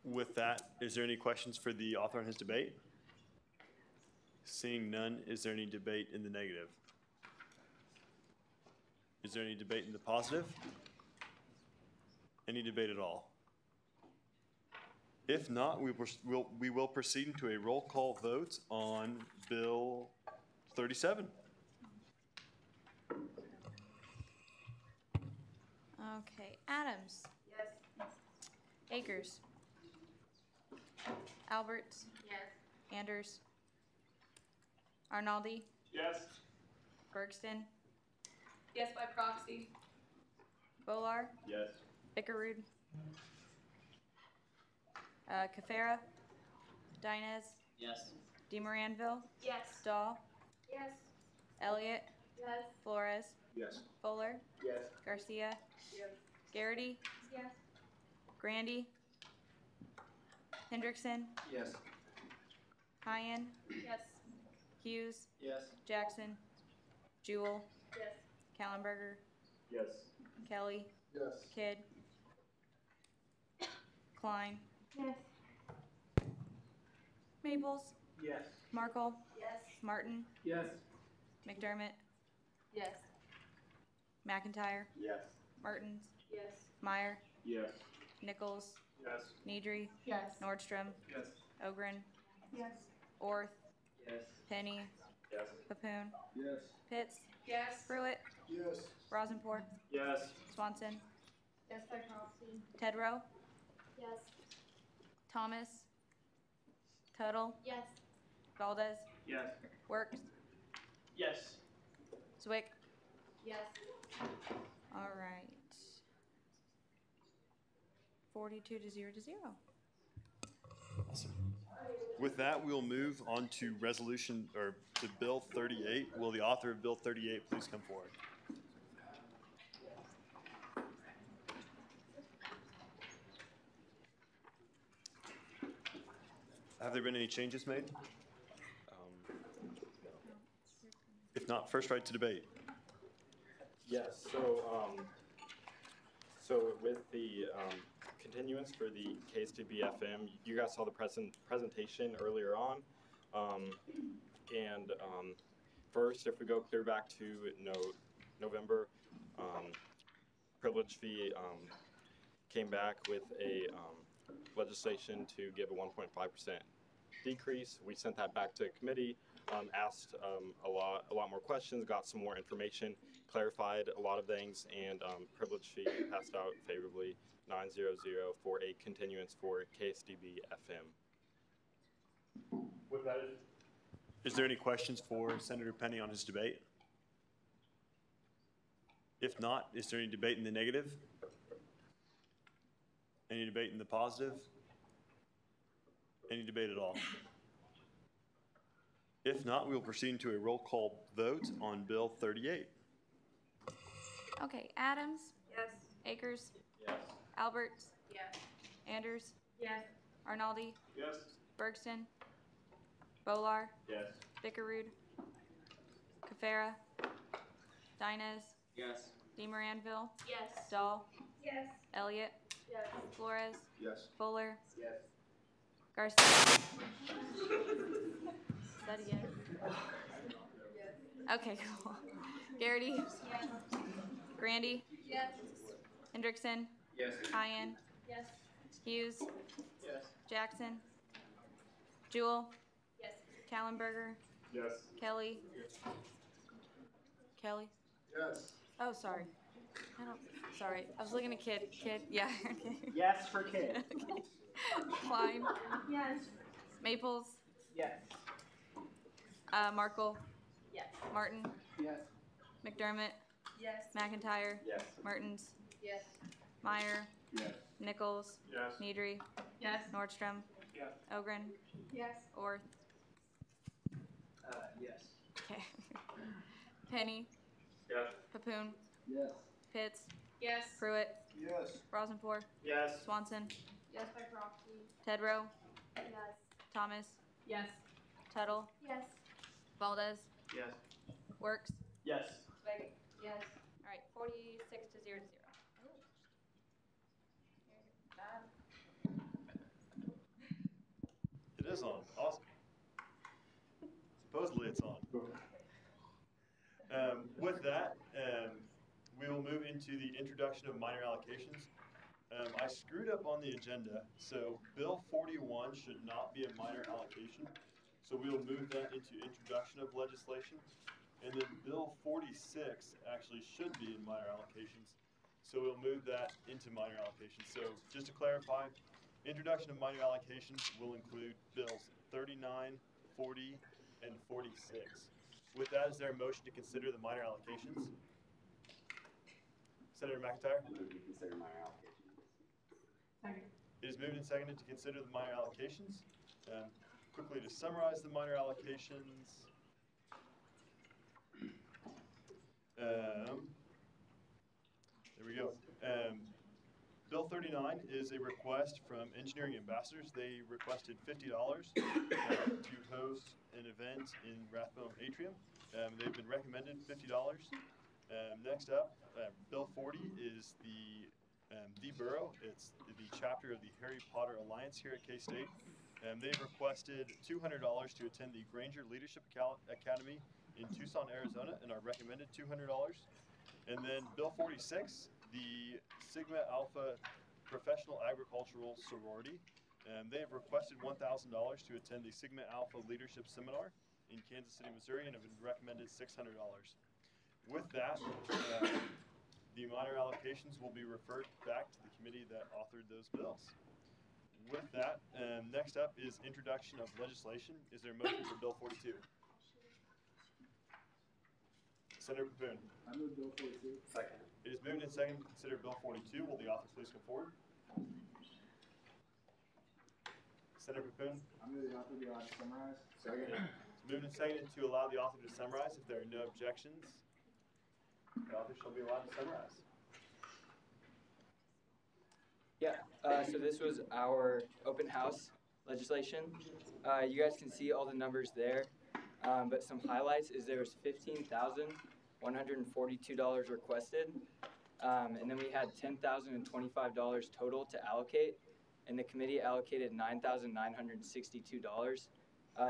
With that, is there any questions for the author on his debate? Seeing none, is there any debate in the negative? Is there any debate in the positive? Any debate at all? If not, we will proceed into a roll call vote on Bill 37. Okay, Adams. Yes. Akers. Alberts. Yes. Anders. Arnaldi. Yes. Bergston. Yes, by proxy. Bolar. Yes. Bickerud. Cafera. Dinez. Yes. DeMoranville. Yes. Dahl. Yes. Elliott. Yes. Flores. Yes. Fuller. Yes. Garcia. Yes. Garrity. Yes. Grandy. Hendrickson. Yes. Hyen. Yes. Hughes. Yes. Jackson. Jewell. Yes. Kallenberger. Yes. Kelly. Yes. Kidd. Klein. Yes. Maples. Yes. Markle. Yes. Martin. Yes. McDermott. Yes. McIntyre. Yes. Mertens. Yes. Meyer. Yes. Nichols. Yes. Nedry. Yes. Nordstrom. Yes. Ogren. Yes. Orth. Yes. Penny. Yes. Papoon. Yes. Pitts. Yes. Pruitt. Yes. Rosenport. Yes. Swanson. Yes, by proxy. Tedrow. Yes. Thomas. Tuttle. Yes. Valdez. Yes. Works. Yes. Zwick. Yes. All right. 42 to 0 to 0. Awesome. With that, we'll move on to resolution, or to Bill 38. Will the author of Bill 38 please come forward? Have there been any changes made? If not, first right to debate. Yes, so with the continuance for the KSTB FM, you guys saw the presentation earlier on. First, if we go clear back to November, privilege fee came back with a legislation to give a 1.5% decrease. We sent that back to committee, asked a lot more questions, got some more information, clarified a lot of things, and privilege fee passed out favorably, 900 for a continuance for KSTB FM. With that, is there any questions for Senator Penny on his debate? If not, is there any debate in the negative? Any debate in the positive? Any debate at all? If not, we will proceed to a roll call vote on Bill 38. Okay, Adams? Yes. Akers? Yes. Alberts? Yes. Anders? Yes. Arnaldi? Yes. Bergston? Bolar? Yes. Bickerud? Cafera? Dinez? Yes. DeMoranville? Yes. Dahl? Yes. Elliott? Yes. Flores? Yes. Fuller? Yes. Garcia? Is that a yes? Okay, cool. Garrity? Yes. Grandy? Yes. Hendrickson? Yes. Kyan? Yes. Hughes? Yes. Jackson? Jewel? Yes. Kallenberger? Yes. Kelly? Kelly? Yes. Oh, sorry. Sorry. I was looking at Kid. Yeah. Okay. Yes for kid. Okay. Klein? Yes. Maples? Yes. Markle? Yes. Martin? Yes. McDermott? Yes. McIntyre? Yes. Mertens? Yes. Meyer? Yes. Nichols? Yes. Nedry? Yes. Nordstrom? Yes. Ogren? Yes. Orth? Yes. Okay. Penny? Yes. Papoon? Yes. Pitts? Yes. Pruitt? Yes. Rosenfor? Yes. Swanson? Yes by proxy. Tedrow? Yes. Thomas? Yes. Tuttle? Yes. Valdez? Yes. Works? Yes. Wait. Yes. All right, 46 to 0 to 0. It is on. Awesome. Supposedly it's on. With that, we will move into the introduction of minor allocations. I screwed up on the agenda, so Bill 41 should not be a minor allocation. So we will move that into introduction of legislation. And then Bill 46 actually should be in minor allocations. So we'll move that into minor allocations. So just to clarify, introduction of minor allocations will include bills 39, 40, and 46. With that, is there a motion to consider the minor allocations? Senator McIntyre? Move to consider minor allocations. Second. It is moved and seconded to consider the minor allocations. Quickly to summarize the minor allocations. There we go. Bill 39 is a request from Engineering Ambassadors. They requested $50 to host an event in Rathbone Atrium. They've been recommended $50. Next up, Bill 40 is the Borough. It's the chapter of the Harry Potter Alliance here at K-State. They've requested $200 to attend the Granger Leadership Academy in Tucson, Arizona, and are recommended $200. And then Bill 46, the Sigma Alpha Professional Agricultural Sorority. They have requested $1,000 to attend the Sigma Alpha Leadership Seminar in Kansas City, Missouri, and have been recommended $600. With that, the minor allocations will be referred back to the committee that authored those bills. With that, next up is introduction of legislation. Is there a motion for Bill 42? Senator Papoon. I move Bill 42. Second. It is moved and seconded to consider Bill 42. Will the author please come forward? Senator Pappoon. I move the author be allowed to summarize. Second. It's moved and seconded to allow the author to summarize. If there are no objections, the author shall be allowed to summarize. Yeah, so this was our open house legislation. You guys can see all the numbers there, but some highlights is there was $15,142 requested, and then we had $10,025 total to allocate, and the committee allocated $9,962.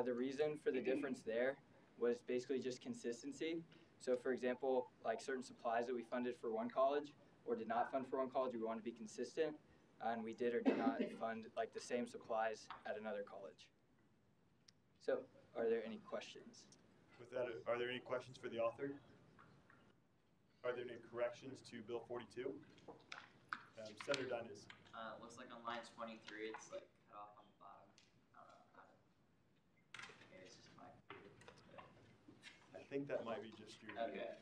The reason for the difference there was basically just consistency. So for example, like certain supplies that we funded for one college or did not fund for one college, we wanted to be consistent. And we did or did not fund like the same supplies at another college. So, are there any questions? With that, are there any questions for the author? Are there any corrections to Bill 42? Senator Dundas. Looks like on line 23, it's like cut off on the bottom. I don't know how to. Maybe it's just my. I think that might be just your. Okay,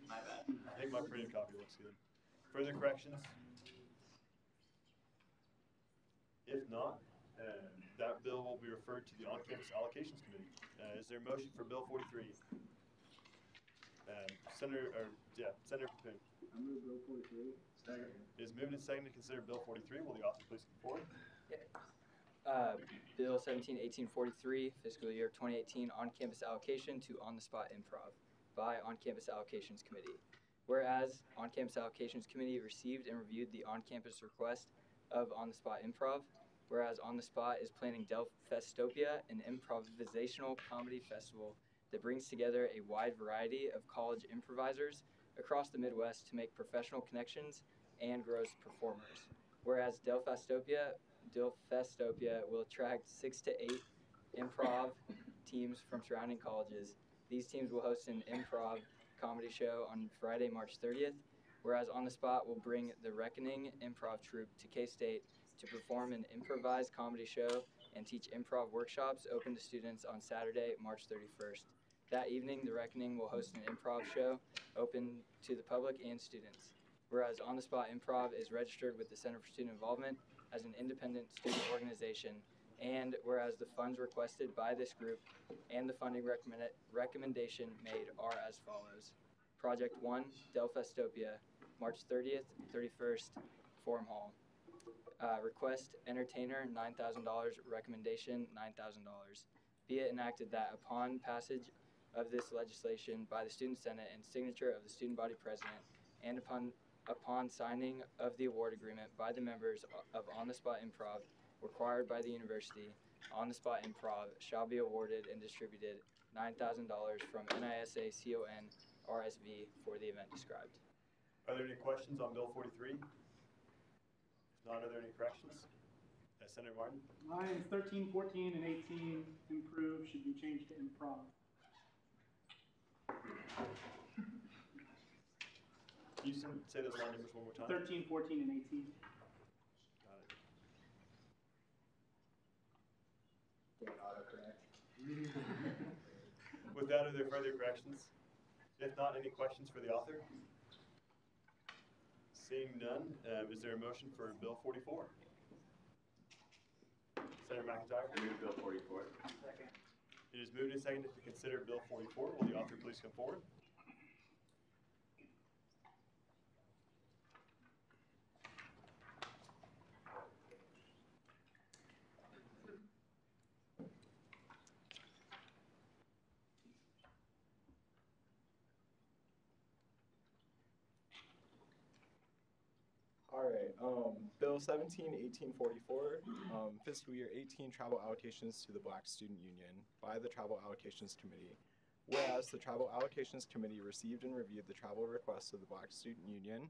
my bad. I think my printed copy looks good. Further corrections? If not, that bill will be referred to the On-Campus Allocations Committee. Is there a motion for Bill 43? Senator Pappoon. I move Bill 43. Second. It is moved and seconded to consider Bill 43. Will the author please come forward? Bill 17-1843, fiscal year 2018, on-campus allocation to on-the-spot improv by On-Campus Allocations Committee. Whereas On-Campus Allocations Committee received and reviewed the on-campus request of On-the-Spot Improv, whereas On the Spot is planning Delfestopia, an improvisational comedy festival that brings together a wide variety of college improvisers across the Midwest to make professional connections and grows performers. Whereas Delfestopia will attract 6 to 8 improv teams from surrounding colleges. These teams will host an improv comedy show on Friday, March 30th, whereas On the Spot will bring the Reckoning improv troupe to K-State to perform an improvised comedy show and teach improv workshops open to students on Saturday, March 31st. That evening, the Reckoning will host an improv show open to the public and students. Whereas On the Spot Improv is registered with the Center for Student Involvement as an independent student organization, and whereas the funds requested by this group and the funding recommendation made are as follows. Project 1, Delfestopia, March 30th, 31st, Forum Hall. Request entertainer, $9,000, recommendation, $9,000. Be it enacted that upon passage of this legislation by the Student Senate and signature of the student body president, and upon signing of the award agreement by the members of On the Spot Improv required by the university, On the Spot Improv shall be awarded and distributed $9,000 from NISA CON RSV for the event described. Are there any questions on Bill 43? If not, are there any corrections? Senator Martin? Lines 13, 14, and 18 improve should be changed to improv. Can you say those line numbers one more time? 13, 14, and 18. Got it. With that, are there further corrections? If not, any questions for the author? Seeing none, is there a motion for Bill 44? Senator McIntyre? I move Bill 44. Second. It is moved and seconded to consider Bill 44. Will the author please come forward? All right, Bill 17-1844, fiscal year 18 travel allocations to the Black Student Union by the Travel Allocations Committee. Whereas the Travel Allocations Committee received and reviewed the travel requests of the Black Student Union,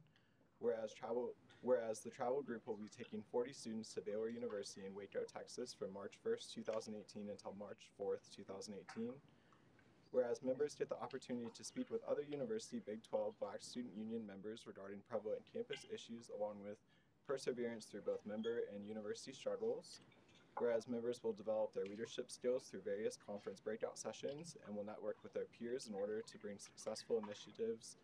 whereas the travel group will be taking 40 students to Baylor University in Waco, Texas from March 1st, 2018 until March 4th, 2018. Whereas members get the opportunity to speak with other University Big 12 Black Student Union members regarding prevalent campus issues along with perseverance through both member and university struggles. Whereas members will develop their leadership skills through various conference breakout sessions and will network with their peers in order to bring successful initiatives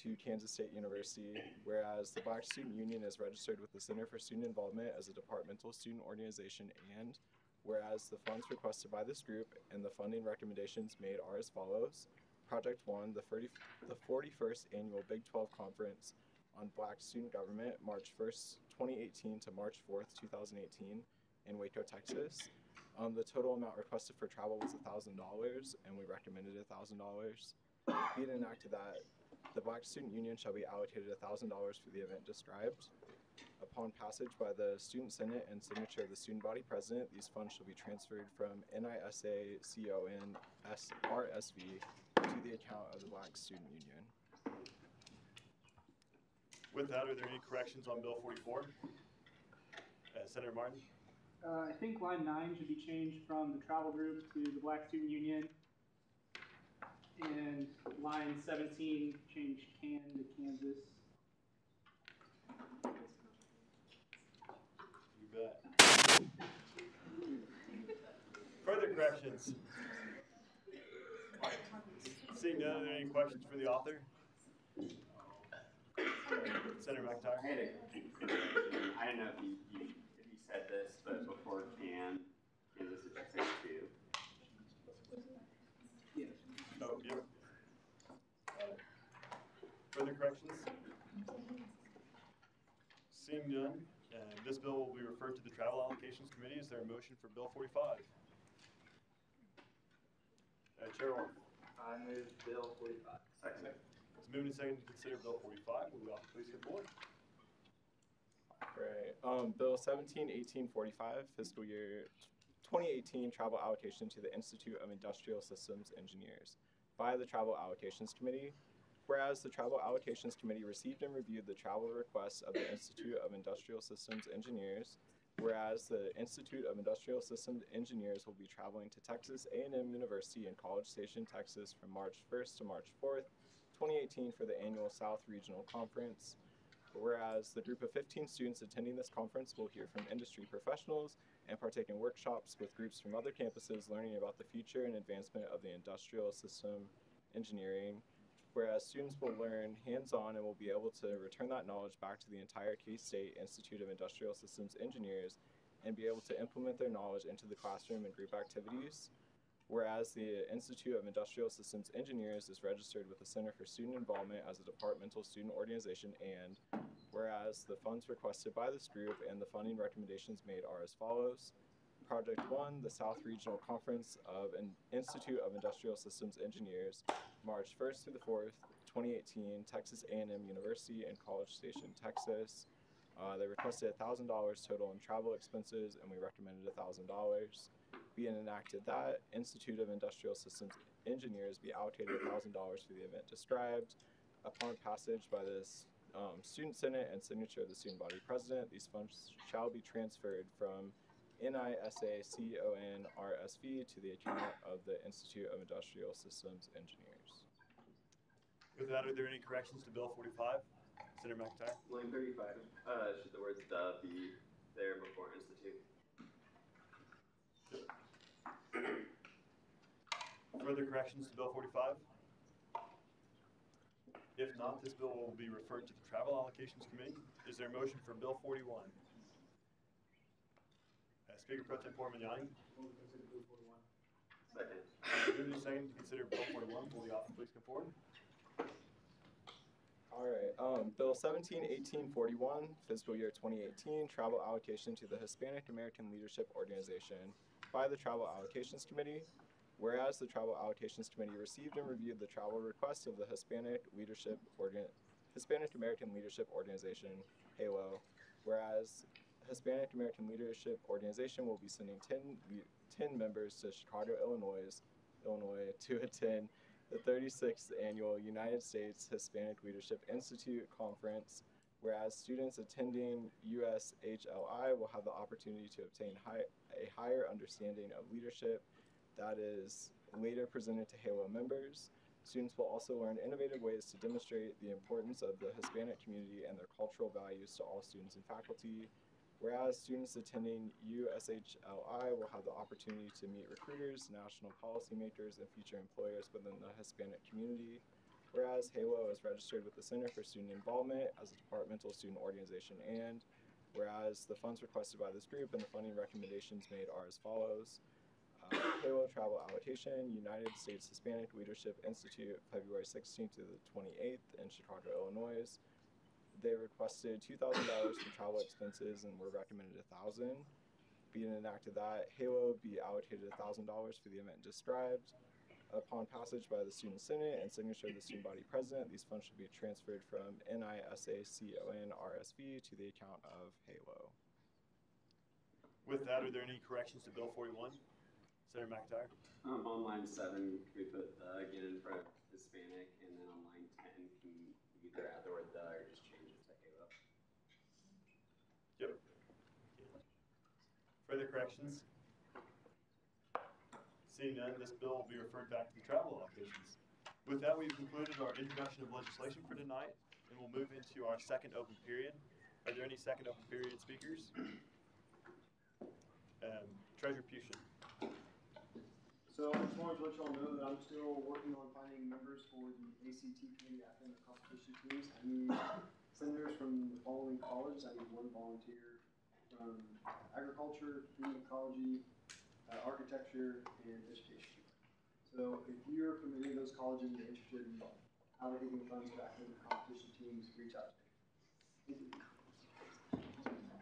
to Kansas State University, whereas the Black Student Union is registered with the Center for Student Involvement as a departmental student organization, and whereas the funds requested by this group and the funding recommendations made are as follows. Project 1, the 41st Annual Big 12 Conference on Black Student Government, March 1st, 2018 to March 4th, 2018 in Waco, Texas. The total amount requested for travel was $1,000, and we recommended $1,000. Be it enacted that the Black Student Union shall be allocated $1,000 for the event described. Upon passage by the Student Senate and signature of the Student Body President, these funds shall be transferred from NISA CON RSV to the account of the Black Student Union. With that, are there any corrections on Bill 44? Senator Martin? I think line 9 should be changed from the travel group to the Black Student Union. And line 17, change can to Kansas. You bet. Further corrections? Seeing none, are there any questions for the author? Senator McIntyre? I had a question. I don't know if you said this, but before Kansas it should say 2. Yes. Oh, yep. Further corrections? Seeing none, this bill will be referred to the Travel Allocations Committee. Is there a motion for Bill 45? Chair Orr. I move Bill 45. Second. It's moved and seconded to consider Bill 45. Will the office please get forward? Right. Bill 17-1845, fiscal year 2018 travel allocation to the Institute of Industrial Systems Engineers by the Travel Allocations Committee. Whereas the Travel Allocations Committee received and reviewed the travel requests of the Institute of Industrial Systems Engineers, whereas the Institute of Industrial Systems Engineers will be traveling to Texas A&M University in College Station, Texas from March 1st to March 4th, 2018 for the annual South Regional Conference. Whereas the group of 15 students attending this conference will hear from industry professionals and partake in workshops with groups from other campuses learning about the future and advancement of the industrial system engineering. Whereas students will learn hands-on and will be able to return that knowledge back to the entire K-State Institute of Industrial Systems Engineers and be able to implement their knowledge into the classroom and group activities. Whereas the Institute of Industrial Systems Engineers is registered with the Center for Student Involvement as a departmental student organization, and whereas the funds requested by this group and the funding recommendations made are as follows. Project 1, the South Regional Conference of an Institute of Industrial Systems Engineers, March 1st through the 4th, 2018, Texas A&M University in College Station, Texas. They requested $1,000 total in travel expenses, and we recommended $1,000. Being enacted that Institute of Industrial Systems Engineers be allocated $1,000 for the event described. Upon passage by this Student Senate and signature of the Student Body President, these funds shall be transferred from NISA CON RSV to the account of the Institute of Industrial Systems Engineers. With that, are there any corrections to Bill 45? Senator McIntyre? Line 35, should the words "the" be there before institute? Further corrections to Bill 45? If not, this bill will be referred to the Travel Allocations Committee. Is there a motion for Bill 41? Speaker Pro Tem Pormignani. Second. Moving to second to consider Bill 41. Will the office please come forward? All right. Bill 17-1841, fiscal year 2018, travel allocation to the Hispanic American Leadership Organization by the Travel Allocations Committee. Whereas the Travel Allocations Committee received and reviewed the travel requests of the Hispanic American Leadership Organization, HALO. Whereas Hispanic American Leadership Organization will be sending 10 members to Chicago, Illinois to attend the 36th Annual United States Hispanic Leadership Institute Conference, whereas students attending USHLI will have the opportunity to obtain a higher understanding of leadership that is later presented to HALO members. Students will also learn innovative ways to demonstrate the importance of the Hispanic community and their cultural values to all students and faculty. Whereas students attending USHLI will have the opportunity to meet recruiters, national policymakers, and future employers within the Hispanic community. Whereas HALO is registered with the Center for Student Involvement as a departmental student organization, and whereas the funds requested by this group and the funding recommendations made are as follows. HALO travel allocation, United States Hispanic Leadership Institute, February 16th to the 28th in Chicago, Illinois. They requested $2,000 for travel expenses and were recommended $1,000. Being enacted that, HALO be allocated $1,000 for the event described. Upon passage by the Student Senate and signature of the student body president, these funds should be transferred from NISACON-RSV to the account of HALO. With that, are there any corrections to Bill 41? Senator McIntyre? On line 7, we put the again in front of Hispanic, and then on line 10, can you either add the word the or just change it to HALO? Yep. Further corrections? Seeing none, this bill will be referred back to the travel allocations. With that, we've concluded our introduction of legislation for tonight, and we'll move into our second open period. Are there any second open period speakers? Treasurer Pushin. So I just wanted to let y'all know that I'm still working on finding members for the ACT Committee Academic Competition teams. I need senators from the following colleges. I need one volunteer from agriculture, food ecology, architecture, and education. So if you're from any of those colleges and you're interested in allocating funds for academic competition teams, reach out to me. Thank you.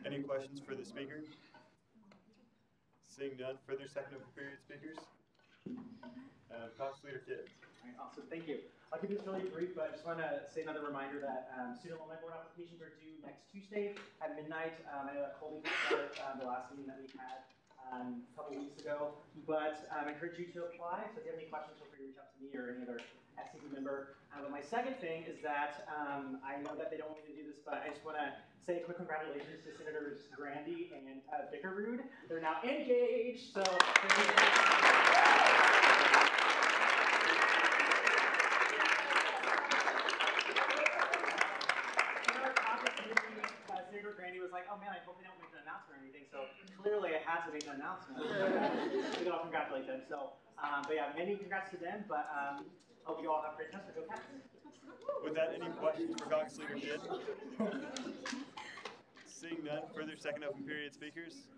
Any questions for the speaker? Seeing none, further second open period speakers? Cox Leader Kidd. Awesome, thank you. I'll keep this really brief, but I just want to say another reminder that student alumni board applications are due next Tuesday at midnight. I know that Colby talked about the last meeting that we had a couple weeks ago, but I encourage you to apply. So if you have any questions, feel free to reach out to me or any other SCB member. But my second thing is that I know that they don't want me to do this, but I just want to say a quick congratulations to Senators Grandy and Bickerud. They're now engaged, so Senator Grandy was like, oh man, I hope they don't make an announcement or anything. So clearly I had to make an announcement. We can all congratulate them. So, but yeah, many congrats to them, but hope you all have a great test. Go Cats. With that, any questions for Cox Leader Kidd? Seeing none, further second open period speakers?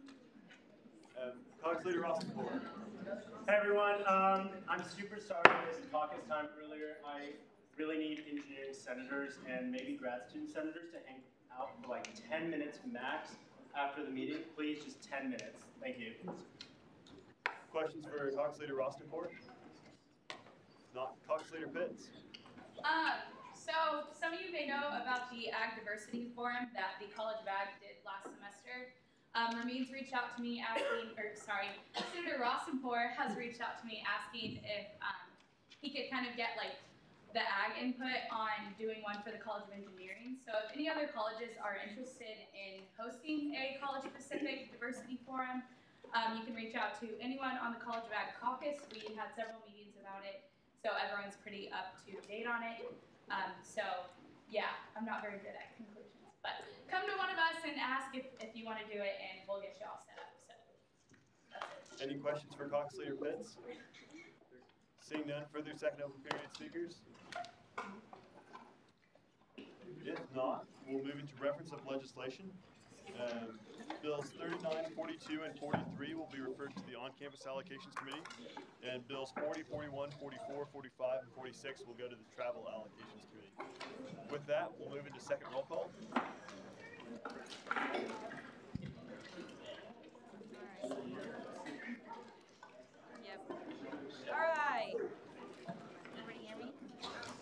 Cox Leader Rosenborg. Hey everyone, I'm super sorry I missed caucus time earlier. I really need engineering senators and maybe grad student senators to hang out for like 10 minutes max after the meeting. Please, just 10 minutes. Thank you. Questions for Cox Leader Rosenborg? Not Cox Leader Pitts. So some of you may know about the Ag Diversity Forum that the College of Ag did last semester. Ramin's reached out to me asking, Senator Rosenborg has reached out to me asking if he could kind of get like the ag input on doing one for the College of Engineering. So if any other colleges are interested in hosting a college-specific diversity forum, you can reach out to anyone on the College of Ag caucus. We had several meetings about it, so everyone's pretty up to date on it. So yeah, I'm not very good at conclusions, but come to one of us and ask if you want to do it, and we'll get you all set up. So that's it. Any questions for Cox Leader Pitts? Seeing none, further second open period speakers? If not, we'll move into reference of legislation. Bills 39, 42, and 43 will be referred to the On-Campus Allocations Committee, and Bills 40, 41, 44, 45, and 46 will go to the Travel Allocations Committee. With that, we'll move into second roll call. Yep. All right. Everybody hear me?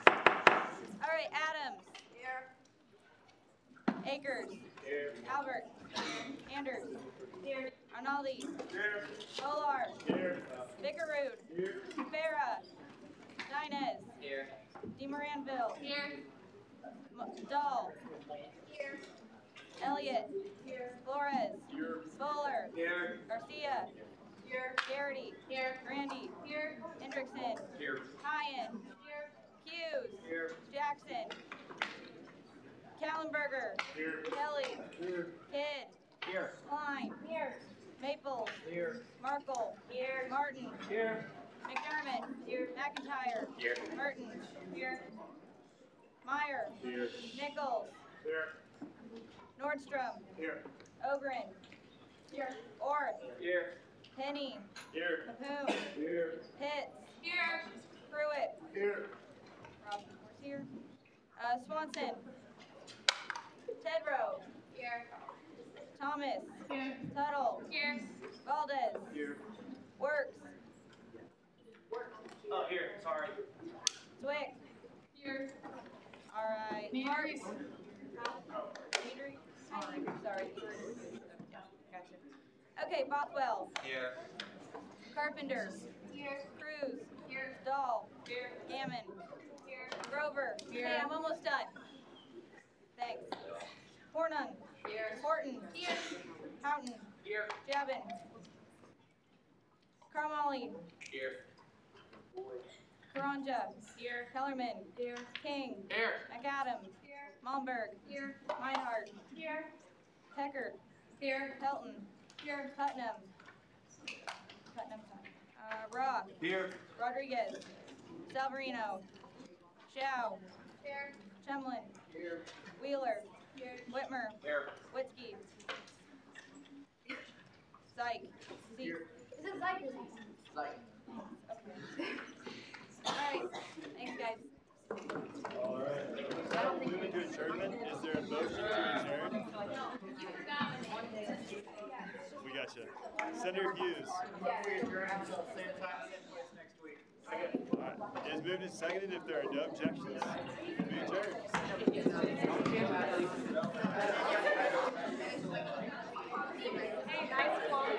All right, Adams. Here. Akers. Here. Albert. Anders. Here. Arnaldi. Here. Solar. Here. Bickerud. Here. Farah. Dinez. Here. DeMoranville. Here. Dahl. Here. Elliott. Here. Flores. Here. Bowler. Here. Garcia. Here. Garrity. Here. Grandy. Here. Hendrickson. Here. Kyan. Here. Hughes. Here. Jackson. Kallenberger. Here. Kelly. Here. Kidd. Here. Klein. Here. Maple. Here. Markle. Here. Martin. Here. McDermott. Here. McIntyre. Here. Mertens. Here. Meyer. Here. Nichols. Here. Nordstrom. Here. Ogren. Here. Orth. Here. Penny. Here. Cahoon. Here. Pitts. Here. Pruitt. Here. Rosenforth here. Swanson. Tedrow. Here. Thomas. Here. Tuttle. Here. Valdez. Here. Works. Oh, here, sorry. Zwick. Here. All right. Petrie. Petrie. Sorry. Gotcha. Okay, Bothwell. Here. Carpenter. Here. Cruz. Here. Dahl. Here. Gammon. Here. Grover. Here. Hey, I'm almost done. Thanks. Hornung. Here. Horton. Here. Houghton. Here. Javin. Carmali. Here. Karanja. Here. Kellerman. Here. King. Here. McAdams. Here. Malmberg. Here. Meinhardt. Here. Peckert. Here. Pelton. Here. Putnam. Roth. Here. Rodriguez. Salverino. Shao. Here. Chemlin. Here. Wheeler. Here. Whitmer. Here. Witzke. Zyke. Zeke. Is it Zyke or Zeke? Like. All right. Thanks, guys. All right. Moving to adjournment. Is there a motion to adjourn? We got you. Senator Hughes. We adjourn until same time, same place next week. Second. All right. It is moved and seconded. If there are no objections, we adjourn. Hey, nice one.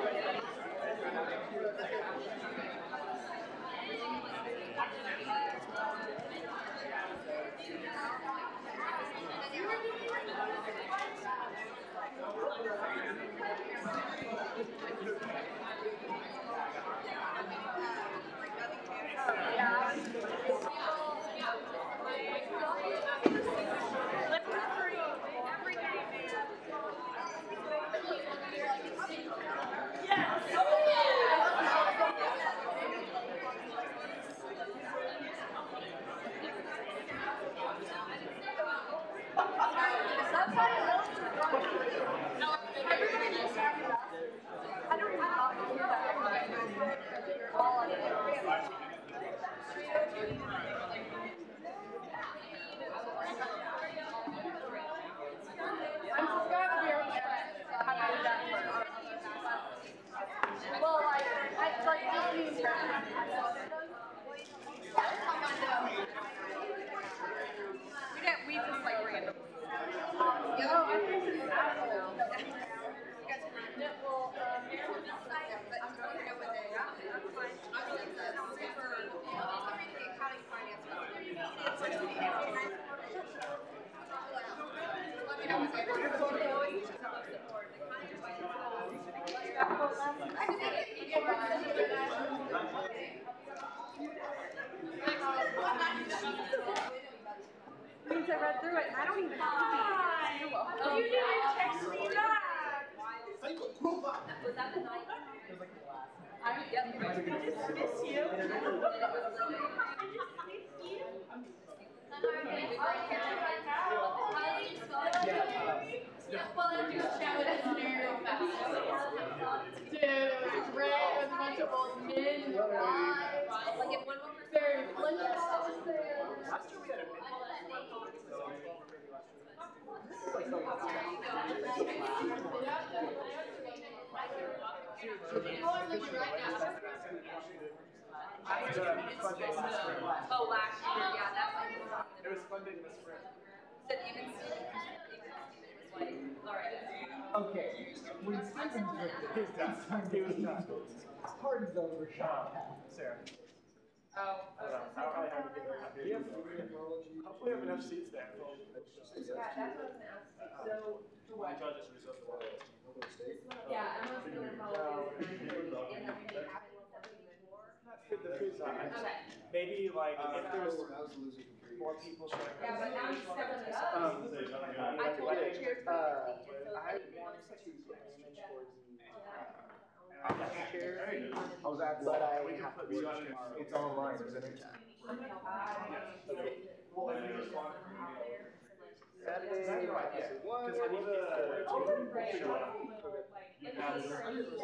We just like random. Means I read through it and I don't even have to. You're welcome. Oh, you didn't text me back. Was that the night? Yep. I just miss you. Well, I just shouted at Scenario Fest. Dude, it was great. It was a bunch of old kids. Like if one more person. Very Linda was there. Last year we had a Oh, last year, yeah, that was. It was fun day in the spring. Said even Steven was like, all right. Okay, when Stephen drifted, his time he was done. Pardon's over, Sean. Sarah. Oh. I don't know. I don't really have to get hopefully we have enough seats there. Yeah, that's what I was gonna ask. So, for what? Yeah, I'm not gonna follow this. And then we can have it before. The food's not. Okay. Maybe like if there's more people showing up. Yeah, but now he's stepping it up. I told her cheers for 50, I want to put an image for the chair. I was at, but I have to work tomorrow. It's online, isn't it? Well, if you just want show up. Like, Has it's and really then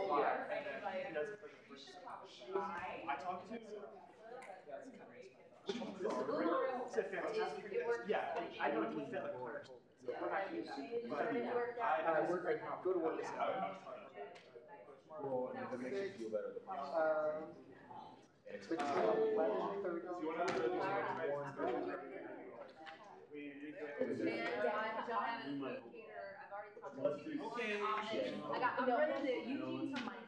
he does it for the first I talked to It's a fantastic. Yeah, I know he fit like a clerk. So we're not used to it. I work right now. Go to work. Well, if it makes you feel better. It's 11:30. I'm ready to, you keep some money.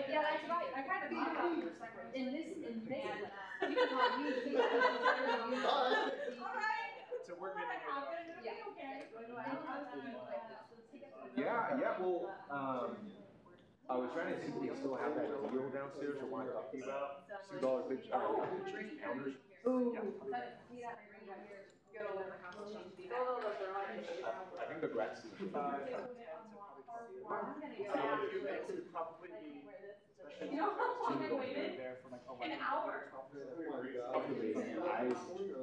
Yeah, that's right. I kind of thought about it for a second. In this, you can call me. So we're good. Yeah, well, I was trying to see if they still have that deal downstairs, the one I talked to you about. $2 big pounders. Ooh. Yeah. I think the grass is. Probably be. You know how long I waited? There for like An hour.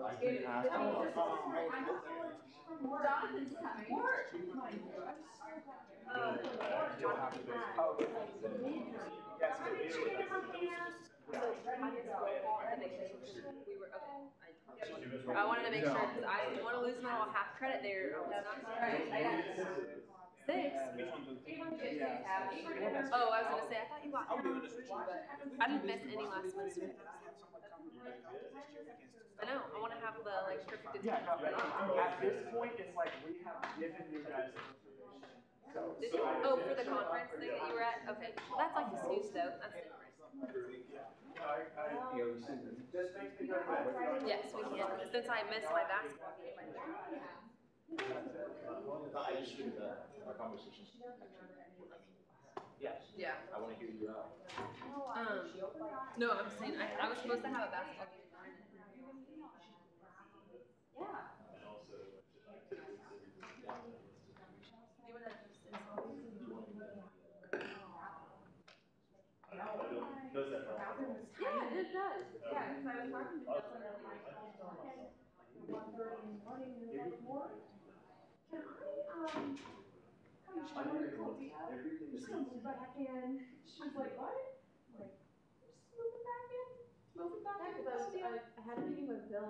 I can ask Jonathan's coming. I wanted to make sure because I didn't want to lose my little half credit there. I was not surprised. I got 6. Oh, I was gonna say I thought you got but I didn't miss any last semester. I know. I want to have the like perfect Yeah, attendance. no, at this point, it's like we have given you guys information. Did you? Oh, for the conference thing that you were at? Okay. Well, that's like excuse though. That's different. Yes, we can. Since I missed my basketball game, I Our conversation. Yeah. I want to hear you out. No, I'm saying I was supposed to have a basketball game. Yeah, it does. Yeah, because I was talking to Justin earlier. Just gonna move back in. She was like, what? Like, just move it back in? Move it back in? I had a meeting with Bill.